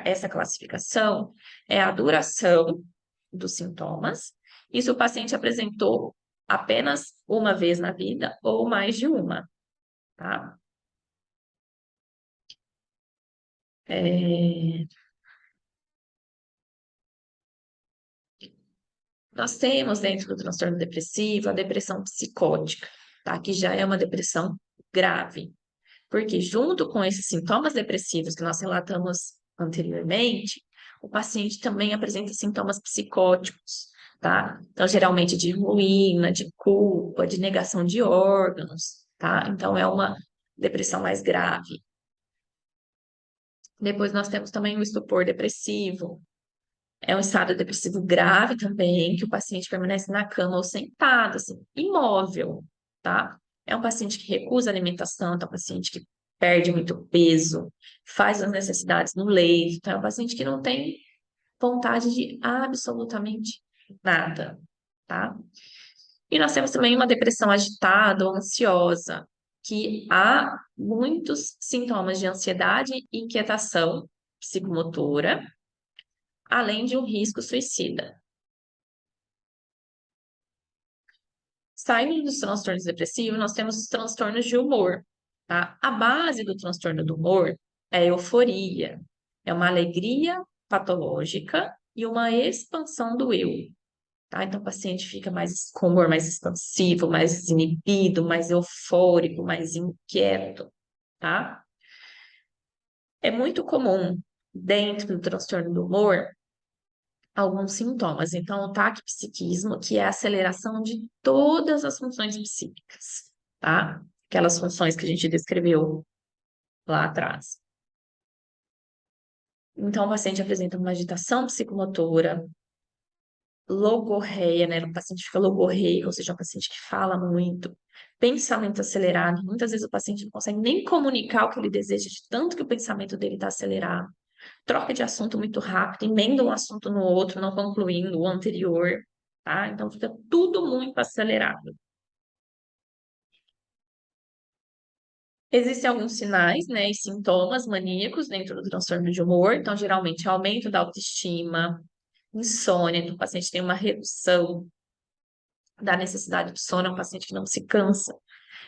essa classificação, é a duração dos sintomas e se o paciente apresentou apenas uma vez na vida ou mais de uma, tá? É, Nós temos dentro do transtorno depressivo a depressão psicótica, tá? Que já é uma depressão grave, porque junto com esses sintomas depressivos que nós relatamos anteriormente, o paciente também apresenta sintomas psicóticos, tá? Então, geralmente de ruína, de culpa, de negação de órgãos, tá? Então, é uma depressão mais grave. Depois nós temos também o estupor depressivo, é um estado depressivo grave também, que o paciente permanece na cama ou sentado, assim, imóvel, tá? É um paciente que recusa alimentação, é um paciente que perde muito peso, faz as necessidades no leito, então é um paciente que não tem vontade de absolutamente nada, tá? E nós temos também uma depressão agitada ou ansiosa, que há muitos sintomas de ansiedade e inquietação psicomotora, além de um risco suicida. Saindo dos transtornos depressivos, nós temos os transtornos de humor, tá? A base do transtorno do humor é a euforia, é uma alegria patológica e uma expansão do eu, tá? Então, o paciente fica mais com humor mais expansivo, mais inibido, mais eufórico, mais inquieto, tá? É muito comum dentro do transtorno do humor alguns sintomas. Então, o taquipsiquismo, que é a aceleração de todas as funções psíquicas, tá? Aquelas funções que a gente descreveu lá atrás. Então, o paciente apresenta uma agitação psicomotora, logorreia, né? O paciente fica logorreico, ou seja, um paciente que fala muito, pensamento acelerado. Muitas vezes o paciente não consegue nem comunicar o que ele deseja, de tanto que o pensamento dele está acelerado. Troca de assunto muito rápido, emenda um assunto no outro, não concluindo o anterior, tá? Então fica tudo muito acelerado. Existem alguns sinais, né, e sintomas maníacos dentro do transtorno de humor, então geralmente aumento da autoestima, insônia, então o paciente tem uma redução da necessidade de sono, é um paciente que não se cansa,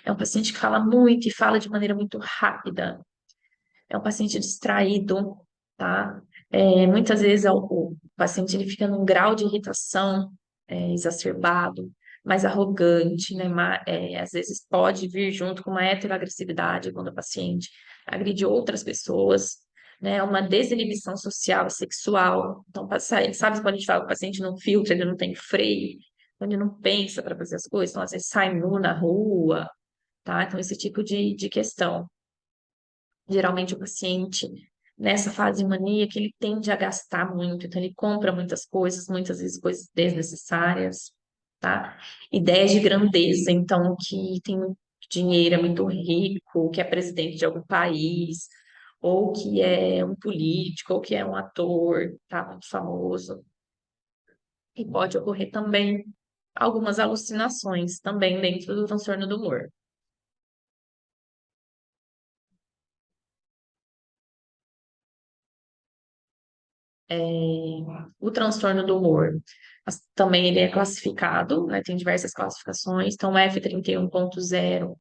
é um paciente que fala muito e fala de maneira muito rápida, é um paciente distraído, tá? Muitas vezes o paciente ele fica num grau de irritação exacerbado, mais arrogante, né? Às vezes pode vir junto com uma heteroagressividade quando o paciente agride outras pessoas, né? Uma desinibição social e sexual. Então, sabe quando a gente fala que o paciente não filtra, ele não tem freio, quando ele não pensa para fazer as coisas, então às vezes sai nu na rua, tá? Então, esse tipo de questão. Geralmente o paciente, nessa fase maníaca, ele tende a gastar muito, então ele compra muitas coisas, muitas vezes coisas desnecessárias, tá? Ideias de grandeza, então, que tem muito dinheiro, é muito rico, que é presidente de algum país, ou que é um político, ou que é um ator, tá? Muito famoso. E pode ocorrer também algumas alucinações também dentro do transtorno do humor. É, o transtorno do humor. Também ele é classificado, né, tem diversas classificações. Então, o F31.0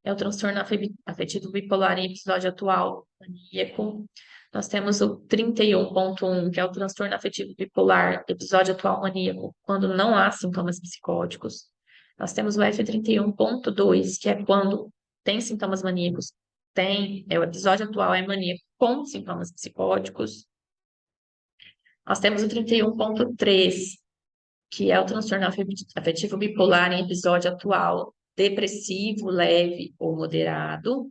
é o transtorno afetivo bipolar em episódio atual maníaco. Nós temos o 31.1, que é o transtorno afetivo bipolar, episódio atual maníaco, quando não há sintomas psicóticos. Nós temos o F31.2, que é quando tem sintomas maníacos, o episódio atual é maníaco com sintomas psicóticos. Nós temos o 31.3, que é o transtorno afetivo bipolar em episódio atual depressivo, leve ou moderado.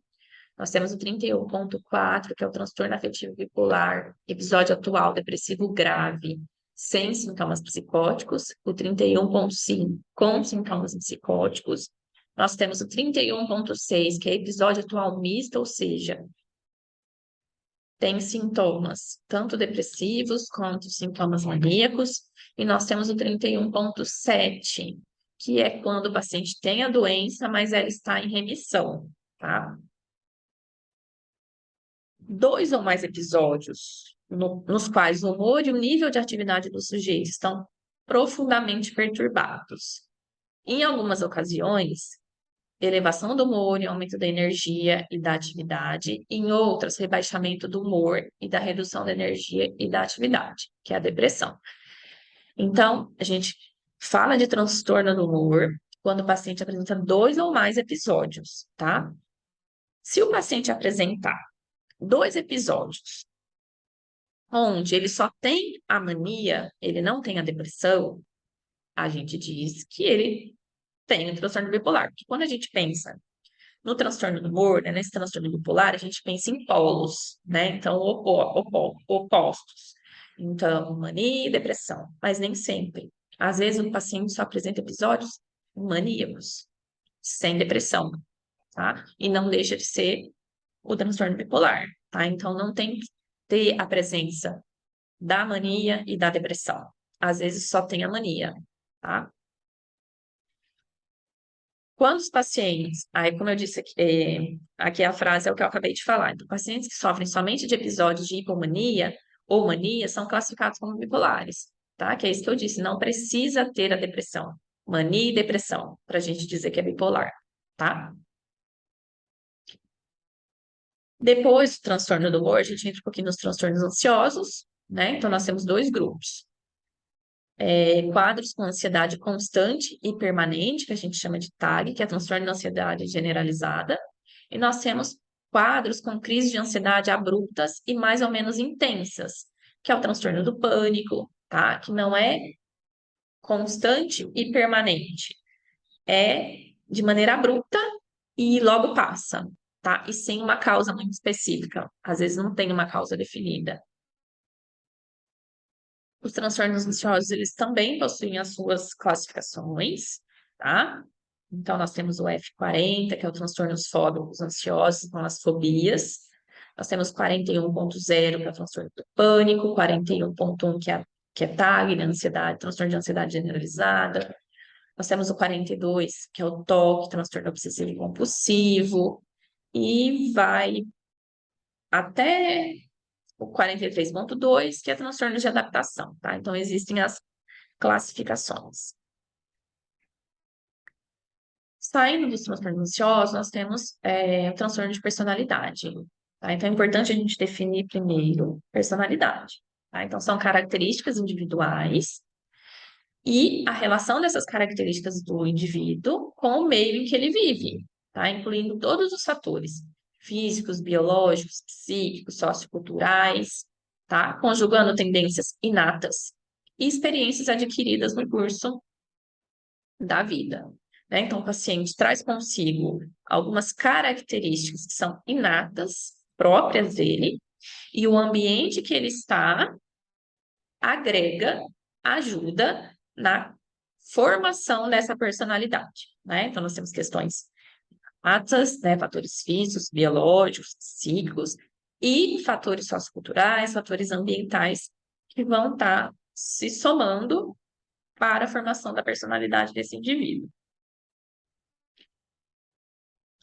Nós temos o 31.4, que é o transtorno afetivo bipolar, episódio atual depressivo grave, sem sintomas psicóticos. O 31.5, com sintomas psicóticos. Nós temos o 31.6, que é episódio atual misto, ou seja, tem sintomas tanto depressivos quanto sintomas maníacos, e nós temos o 31.7, que é quando o paciente tem a doença, mas ela está em remissão, tá? Dois ou mais episódios nos quais o humor e o nível de atividade do sujeito estão profundamente perturbados. Em algumas ocasiões, elevação do humor e aumento da energia e da atividade, em outras, rebaixamento do humor e da redução da energia e da atividade, que é a depressão. Então, a gente fala de transtorno do humor quando o paciente apresenta dois ou mais episódios, tá? Se o paciente apresentar dois episódios onde ele só tem a mania, ele não tem a depressão, a gente diz que ele tem o transtorno bipolar. Porque quando a gente pensa no transtorno do humor, né, nesse transtorno bipolar, a gente pensa em polos, né? Então, opostos. Então, mania e depressão, mas nem sempre. Às vezes, o paciente só apresenta episódios maníacos, sem depressão, tá? E não deixa de ser o transtorno bipolar, tá? Então, não tem que ter a presença da mania e da depressão. Às vezes, só tem a mania, tá? Quando os pacientes, aí como eu disse aqui, aqui a frase é o que eu acabei de falar, então, pacientes que sofrem somente de episódios de hipomania ou mania são classificados como bipolares, tá? Que é isso que eu disse, não precisa ter a depressão, mania e depressão, para a gente dizer que é bipolar, tá? Depois do transtorno do humor, a gente entra um pouquinho nos transtornos ansiosos, né? Então, nós temos dois grupos. Quadros com ansiedade constante e permanente, que a gente chama de TAG, que é transtorno de ansiedade generalizada, e nós temos quadros com crises de ansiedade abruptas e mais ou menos intensas, que é o transtorno do pânico, tá? Que não é constante e permanente, é de maneira abrupta e logo passa, tá? E sem uma causa muito específica, às vezes não tem uma causa definida. Os transtornos ansiosos, eles também possuem as suas classificações, tá? Então, nós temos o F40, que é o transtornos fóbicos ansiosos, com as fobias. Nós temos 41.0, que é o transtorno do pânico, 41.1, que é TAG, né, ansiedade, transtorno de ansiedade generalizada. Nós temos o 42, que é o TOC, transtorno obsessivo compulsivo, e vai até o 43.2, que é transtorno de adaptação, tá? Então, existem as classificações. Saindo dos transtornos ansiosos, nós temos o transtorno de personalidade, tá? Então, é importante a gente definir primeiro personalidade, tá? Então, são características individuais e a relação dessas características do indivíduo com o meio em que ele vive, tá? Incluindo todos os fatores físicos, biológicos, psíquicos, socioculturais, tá? Conjugando tendências inatas e experiências adquiridas no curso da vida, né? Então, o paciente traz consigo algumas características que são inatas, próprias dele, e o ambiente que ele está agrega, ajuda na formação dessa personalidade, né? Então, nós temos questões inatas, né? Fatores físicos, biológicos, psíquicos, e fatores socioculturais, fatores ambientais, que vão estar se somando para a formação da personalidade desse indivíduo.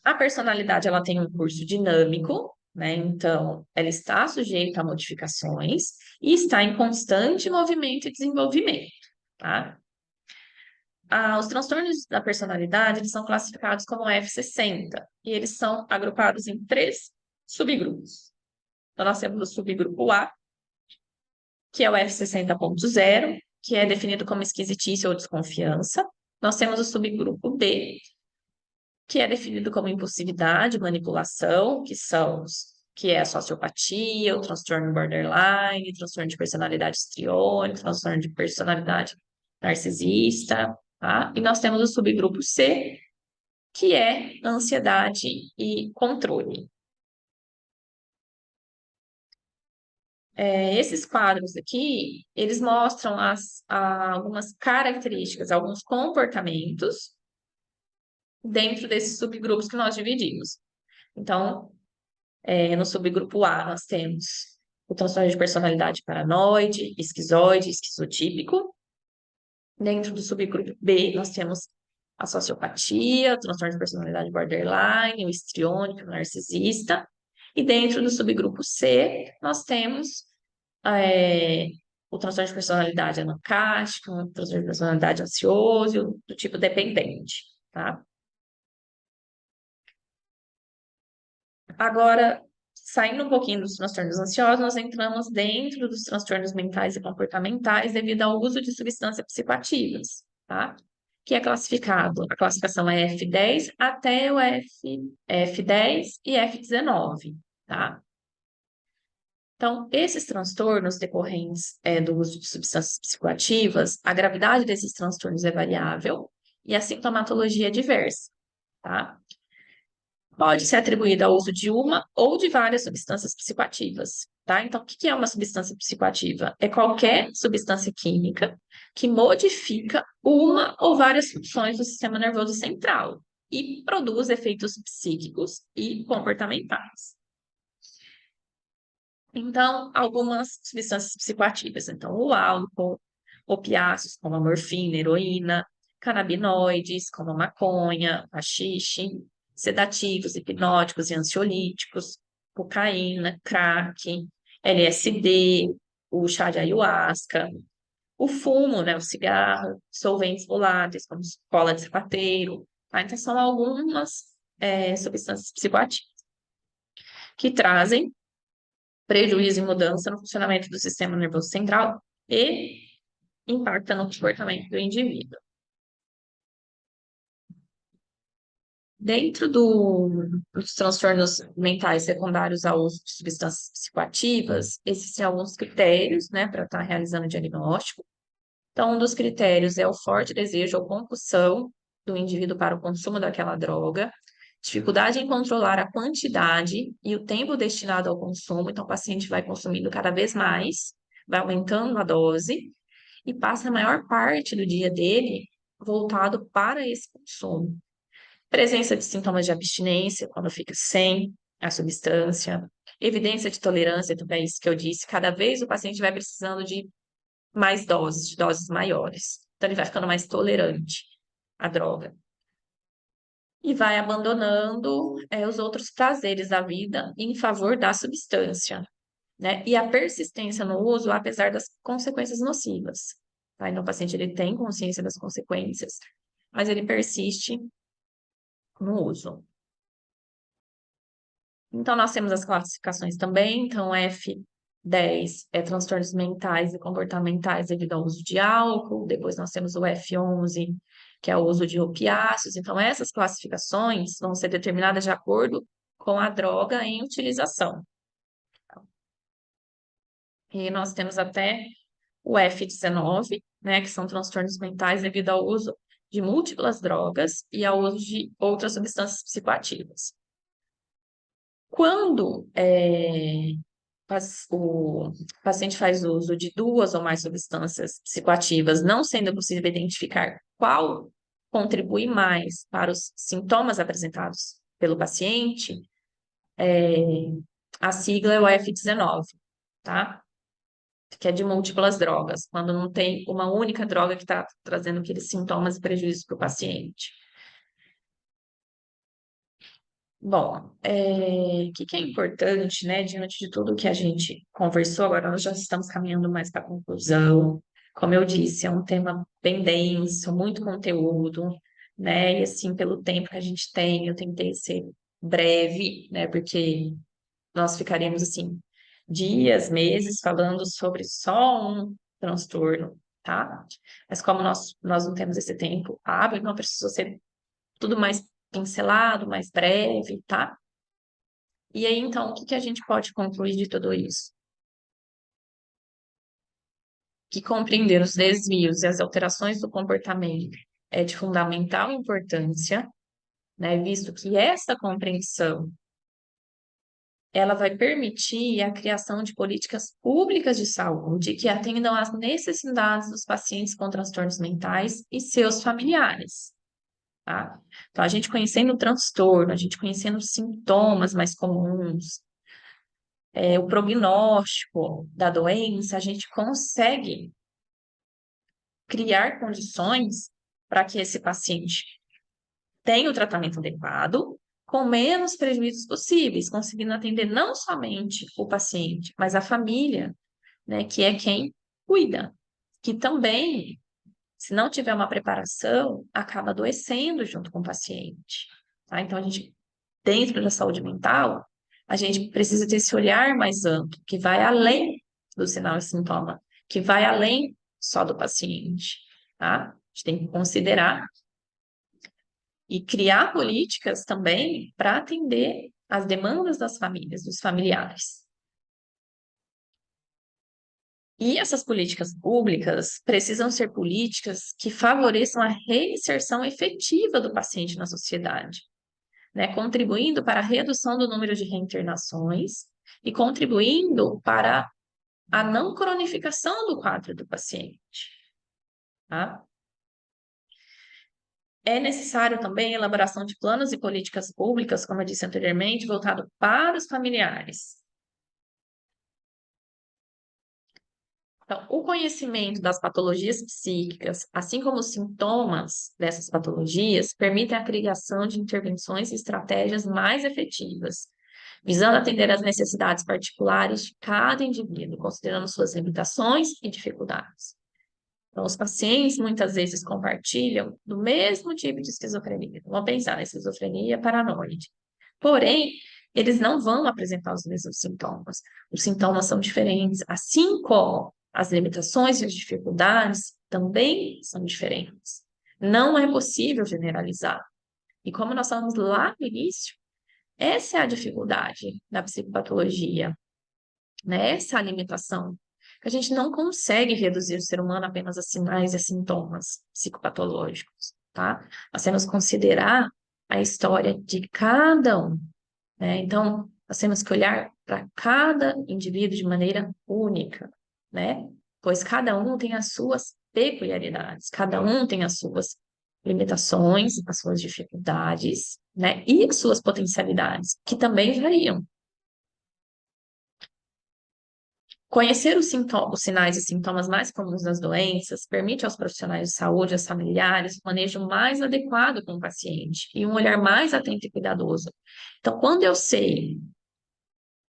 A personalidade ela tem um curso dinâmico, né? Então, ela está sujeita a modificações e está em constante movimento e desenvolvimento, tá? Os transtornos da personalidade eles são classificados como F60 e eles são agrupados em três subgrupos. Então, nós temos o subgrupo A, que é o F60.0, que é definido como esquisitice ou desconfiança. Nós temos o subgrupo B, que é definido como impulsividade, manipulação, que é a sociopatia, o transtorno borderline, transtorno de personalidade histriônica, transtorno de personalidade narcisista, tá? E nós temos o subgrupo C, que é ansiedade e controle. Esses quadros aqui, eles mostram algumas características, alguns comportamentos dentro desses subgrupos que nós dividimos. Então, no subgrupo A, nós temos o transtorno de personalidade paranoide, esquizoide, esquizotípico. Dentro do subgrupo B, nós temos a sociopatia, o transtorno de personalidade borderline, o histriônico, o narcisista. E dentro do subgrupo C, nós temos é, o transtorno de personalidade anancástico, o transtorno de personalidade ansioso, do tipo dependente, tá? Agora, saindo um pouquinho dos transtornos ansiosos, nós entramos dentro dos transtornos mentais e comportamentais devido ao uso de substâncias psicoativas, tá? Que é classificado, a classificação é F10 até o F10 e F19, tá? Então, esses transtornos decorrentes do uso de substâncias psicoativas, a gravidade desses transtornos é variável e a sintomatologia é diversa, tá? Pode ser atribuída ao uso de uma ou de várias substâncias psicoativas, tá? Então, o que é uma substância psicoativa? É qualquer substância química que modifica uma ou várias funções do sistema nervoso central e produz efeitos psíquicos e comportamentais. Então, algumas substâncias psicoativas. Então, o álcool, opiáceos, como a morfina, heroína, canabinoides, como a maconha, haxixe, sedativos, hipnóticos e ansiolíticos, cocaína, crack, LSD, o chá de ayahuasca, o fumo, né, o cigarro, solventes voláteis, como cola de sapateiro, tá? Então, são algumas substâncias psicoativas que trazem prejuízo e mudança no funcionamento do sistema nervoso central e impacta no comportamento do indivíduo. Dentro dos transtornos mentais secundários ao uso de substâncias psicoativas, existem alguns critérios, né, para estar realizando o diagnóstico. Então, um dos critérios é o forte desejo ou compulsão do indivíduo para o consumo daquela droga, dificuldade em controlar a quantidade e o tempo destinado ao consumo. Então, o paciente vai consumindo cada vez mais, vai aumentando a dose e passa a maior parte do dia dele voltado para esse consumo. Presença de sintomas de abstinência, quando fica sem a substância. Evidência de tolerância, também é isso que eu disse. Cada vez o paciente vai precisando de mais doses, de doses maiores. Então, ele vai ficando mais tolerante à droga. E vai abandonando os outros prazeres da vida em favor da substância, né? E a persistência no uso, apesar das consequências nocivas. Tá? Então, o paciente ele tem consciência das consequências, mas ele persiste no uso. Então, nós temos as classificações também. Então, 10 é transtornos mentais e comportamentais devido ao uso de álcool. Depois nós temos o F11, que é o uso de opiáceos. Então, essas classificações vão ser determinadas de acordo com a droga em utilização. E nós temos até o F19, né, que são transtornos mentais devido ao uso de múltiplas drogas e ao uso de outras substâncias psicoativas. Quando o paciente faz uso de duas ou mais substâncias psicoativas, não sendo possível identificar qual contribui mais para os sintomas apresentados pelo paciente, a sigla é o F19, tá? Que é de múltiplas drogas, quando não tem uma única droga que está trazendo aqueles sintomas e prejuízos para o paciente. Bom, o que é importante, né, diante de tudo que a gente conversou, agora nós já estamos caminhando mais para a conclusão. Como eu disse, é um tema bem denso, muito conteúdo, né, e assim, pelo tempo que a gente tem, eu tentei ser breve, né, porque nós ficaríamos, assim, dias, meses falando sobre só um transtorno, tá? Mas como nós não temos esse tempo hábil, então precisou ser tudo mais pincelado, mais breve, tá? E aí, então, o que que a gente pode concluir de tudo isso? Que compreender os desvios e as alterações do comportamento é de fundamental importância, né? Visto que essa compreensão ela vai permitir a criação de políticas públicas de saúde que atendam às necessidades dos pacientes com transtornos mentais e seus familiares, tá? Então, a gente conhecendo o transtorno, a gente conhecendo os sintomas mais comuns, o prognóstico da doença, a gente consegue criar condições para que esse paciente tenha o tratamento adequado, com menos prejuízos possíveis, conseguindo atender não somente o paciente, mas a família, né, que é quem cuida, que também, se não tiver uma preparação, acaba adoecendo junto com o paciente, tá? Então, a gente, dentro da saúde mental, a gente precisa ter esse olhar mais amplo, que vai além do sinal e sintoma, que vai além só do paciente, tá? A gente tem que considerar e criar políticas também para atender às demandas das famílias, dos familiares. E essas políticas públicas precisam ser políticas que favoreçam a reinserção efetiva do paciente na sociedade, né, contribuindo para a redução do número de reinternações e contribuindo para a não cronificação do quadro do paciente, tá? É necessário também a elaboração de planos e políticas públicas, como eu disse anteriormente, voltado para os familiares. Então, o conhecimento das patologias psíquicas, assim como os sintomas dessas patologias, permite a criação de intervenções e estratégias mais efetivas, visando atender às necessidades particulares de cada indivíduo, considerando suas limitações e dificuldades. Então, os pacientes muitas vezes compartilham do mesmo tipo de esquizofrenia. Vamos pensar na esquizofrenia paranoide. Porém, eles não vão apresentar os mesmos sintomas. Os sintomas são diferentes, assim como as limitações e as dificuldades também são diferentes. Não é possível generalizar. E como nós falamos lá no início, essa é a dificuldade da psicopatologia, né? Essa é a limitação. A gente não consegue reduzir o ser humano apenas a sinais e a sintomas psicopatológicos, tá? Nós temos que considerar a história de cada um, né? Então, nós temos que olhar para cada indivíduo de maneira única, né? Pois cada um tem as suas peculiaridades, cada um tem as suas limitações, as suas dificuldades, né? E as suas potencialidades, que também variam. Conhecer os sinais e sintomas mais comuns das doenças permite aos profissionais de saúde, aos familiares, um manejo mais adequado com o paciente e um olhar mais atento e cuidadoso. Então, quando eu sei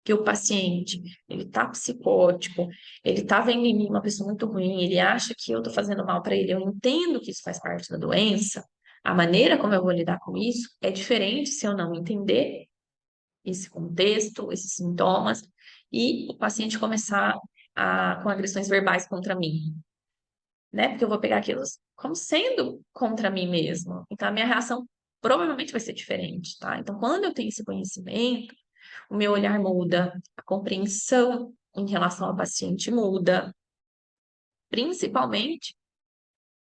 que o paciente, ele está psicótico, ele está vendo em mim uma pessoa muito ruim, ele acha que eu estou fazendo mal para ele, eu entendo que isso faz parte da doença, a maneira como eu vou lidar com isso é diferente se eu não entender esse contexto, esses sintomas, e o paciente começar com agressões verbais contra mim, né? Porque eu vou pegar aquilo como sendo contra mim mesmo. Então, a minha reação provavelmente vai ser diferente, tá? Então, quando eu tenho esse conhecimento, o meu olhar muda, a compreensão em relação ao paciente muda, principalmente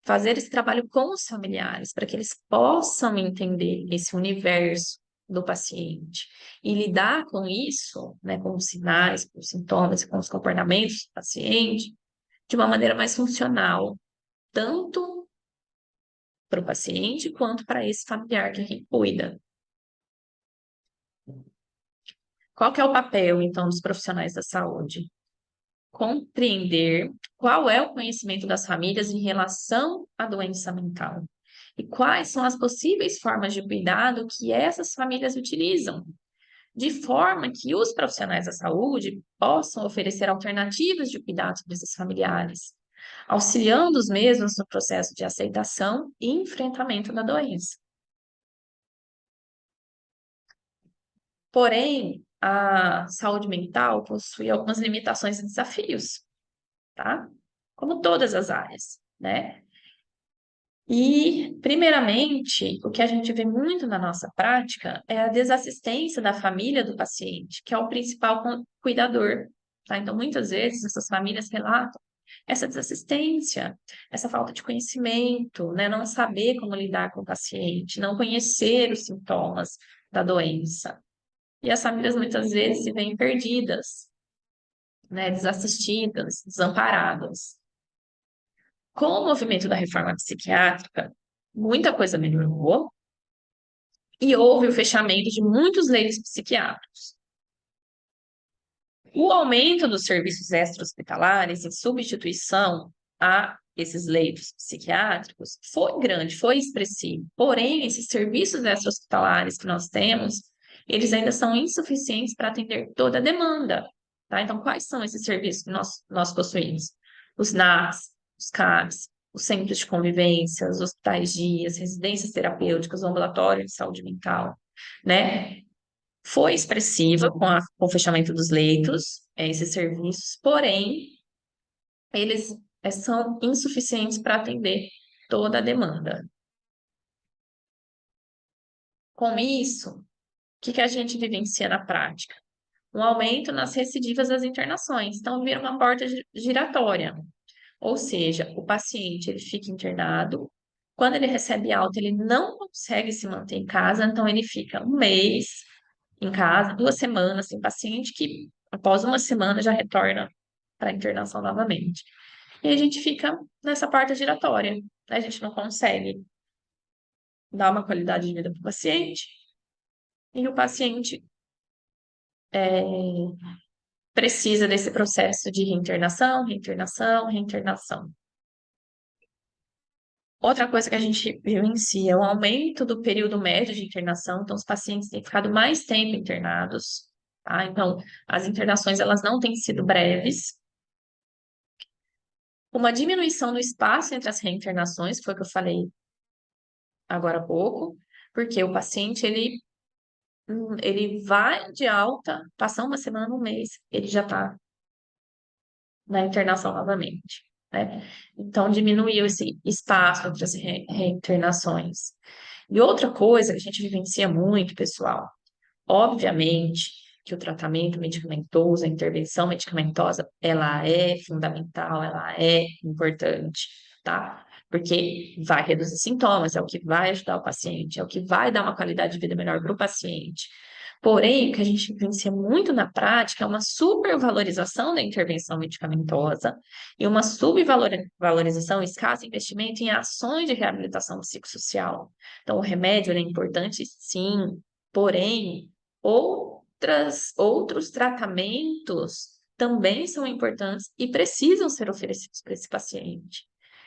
fazer esse trabalho com os familiares, para que eles possam entender esse universo do paciente e lidar com isso, né, com os sinais, com os sintomas, com os comportamentos do paciente, de uma maneira mais funcional, tanto para o paciente quanto para esse familiar que a gente cuida. Qual que é o papel, então, dos profissionais da saúde? Compreender qual é o conhecimento das famílias em relação à doença mental e quais são as possíveis formas de cuidado que essas famílias utilizam, de forma que os profissionais da saúde possam oferecer alternativas de cuidados para esses familiares, auxiliando os mesmos no processo de aceitação e enfrentamento da doença. Porém, a saúde mental possui algumas limitações e desafios, tá? Como todas as áreas, né? E, primeiramente, o que a gente vê muito na nossa prática é a desassistência da família do paciente, que é o principal cuidador, tá? Então, muitas vezes, essas famílias relatam essa desassistência, essa falta de conhecimento, né? Não saber como lidar com o paciente, não conhecer os sintomas da doença. E as famílias muitas vezes se veem perdidas, né? Desassistidas, desamparadas. Com o movimento da reforma psiquiátrica, muita coisa melhorou e houve o fechamento de muitos leitos psiquiátricos. O aumento dos serviços extra-hospitalares em substituição a esses leitos psiquiátricos foi grande, foi expressivo. Porém, esses serviços extra-hospitalares que nós temos, eles ainda são insuficientes para atender toda a demanda, tá? Então, quais são esses serviços que nós possuímos? Os NAS, os CABs, os centros de convivência, os hospitais dias, residências terapêuticas, o ambulatório de saúde mental, né? Foi expressiva com o fechamento dos leitos, esses serviços, porém, eles são insuficientes para atender toda a demanda. Com isso, o que a gente vivencia na prática? Um aumento nas recidivas das internações. Então, vira uma porta giratória. Ou seja, o paciente ele fica internado, quando ele recebe alta, ele não consegue se manter em casa, então ele fica um mês em casa, 2 semanas, tem paciente que após uma semana já retorna para a internação novamente. E a gente fica nessa porta giratória, né? A gente não consegue dar uma qualidade de vida para o paciente, e o paciente é, precisa desse processo de reinternação, reinternação, reinternação. Outra coisa que a gente vivencia é o aumento do período médio de internação, então os pacientes têm ficado mais tempo internados, tá? Então, as internações elas não têm sido breves. Uma diminuição do espaço entre as reinternações, foi o que eu falei agora há pouco, porque o paciente ele vai de alta, passa uma semana, um mês, ele já está na internação novamente, né? Então, diminuiu esse espaço entre as reinternações. E outra coisa que a gente vivencia muito, pessoal, obviamente que o tratamento medicamentoso, a intervenção medicamentosa, ela é fundamental, ela é importante, tá? Porque vai reduzir sintomas, é o que vai ajudar o paciente, é o que vai dar uma qualidade de vida melhor para o paciente. Porém, o que a gente vivencia muito na prática é uma supervalorização da intervenção medicamentosa e uma subvalorização, escasso investimento em ações de reabilitação psicossocial. Então, o remédio é importante, sim, porém, outros tratamentos também são importantes e precisam ser oferecidos para esse paciente,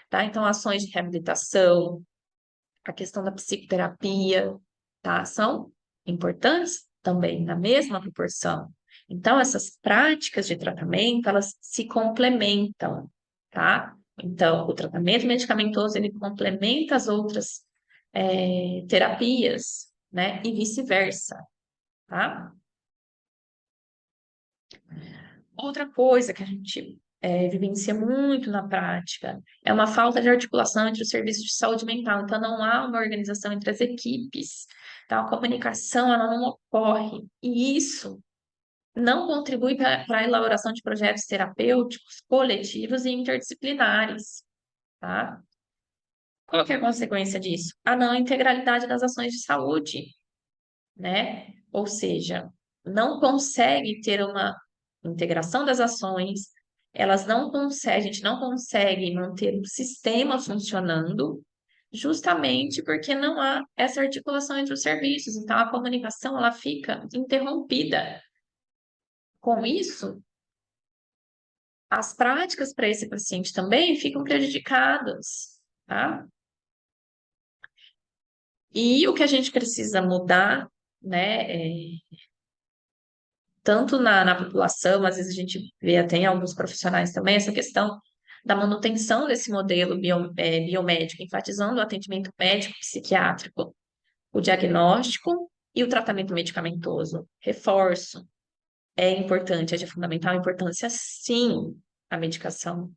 tá? Então, ações de reabilitação, a questão da psicoterapia, tá? São importantes também, na mesma proporção. Então, essas práticas de tratamento, elas se complementam, tá? Então, o tratamento medicamentoso, ele complementa as outras terapias, né? E vice-versa, tá? Outra coisa que a gente vivencia muito na prática é uma falta de articulação entre os serviços de saúde mental. Então, não há uma organização entre as equipes. Então, a comunicação ela não ocorre. E isso não contribui para a elaboração de projetos terapêuticos, coletivos e interdisciplinares, tá? Qual que é a consequência disso? A não integralidade das ações de saúde, né? Ou seja, não consegue ter uma integração das ações, elas não conseguem, a gente não consegue manter o sistema funcionando, justamente porque não há essa articulação entre os serviços. Então, a comunicação ela fica interrompida. Com isso, as práticas para esse paciente também ficam prejudicadas, tá? E o que a gente precisa mudar, né, tanto na população, às vezes a gente vê até em alguns profissionais também, essa questão da manutenção desse modelo biomédico, enfatizando o atendimento médico psiquiátrico, o diagnóstico e o tratamento medicamentoso. Reforço, é importante, é de fundamental importância, sim, a medicação.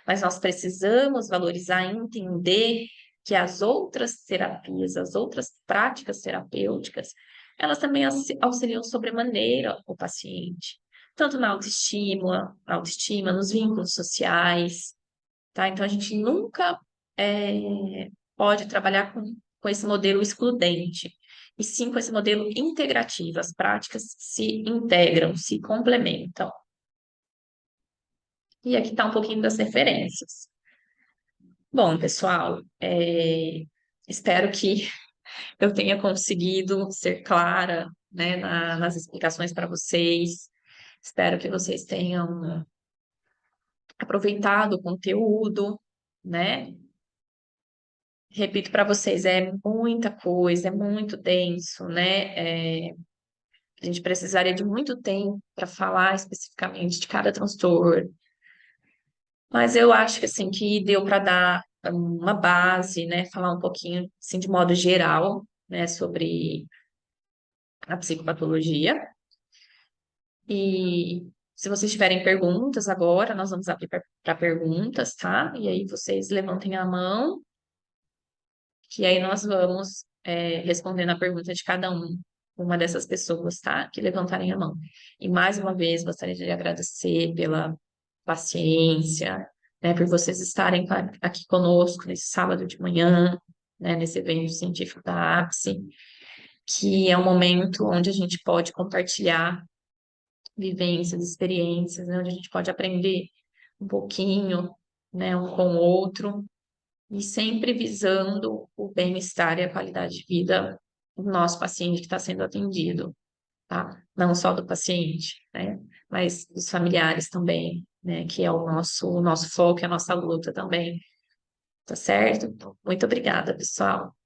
Mas nós precisamos valorizar e entender que as outras terapias, as outras práticas terapêuticas, elas também auxiliam sobremaneira o paciente, tanto na autoestima, nos vínculos sociais, tá? Então a gente nunca pode trabalhar com esse modelo excludente, e sim com esse modelo integrativo. As práticas se integram, se complementam. E aqui está um pouquinho das referências. Bom, pessoal, espero que eu tenha conseguido ser clara, né, nas explicações para vocês. Espero que vocês tenham aproveitado o conteúdo, né? Repito para vocês, é muita coisa, é muito denso, né? A gente precisaria de muito tempo para falar especificamente de cada transtorno, mas eu acho que assim que deu para dar uma base, né? Falar um pouquinho, assim, de modo geral, né, sobre a psicopatologia. E se vocês tiverem perguntas agora, nós vamos abrir para perguntas, tá? E aí vocês levantem a mão, que aí nós vamos respondendo a pergunta de cada uma dessas pessoas, tá? Que levantarem a mão. E mais uma vez gostaria de agradecer pela paciência, né, por vocês estarem aqui conosco nesse sábado de manhã, né, nesse evento científico da APSE, que é um momento onde a gente pode compartilhar vivências, experiências, né, onde a gente pode aprender um pouquinho, né, um com o outro, e sempre visando o bem-estar e a qualidade de vida do nosso paciente que está sendo atendido, tá? Não só do paciente, né, mas dos familiares também, né, que é o nosso foco, é a nossa luta também, tá certo? Então, muito obrigada, pessoal.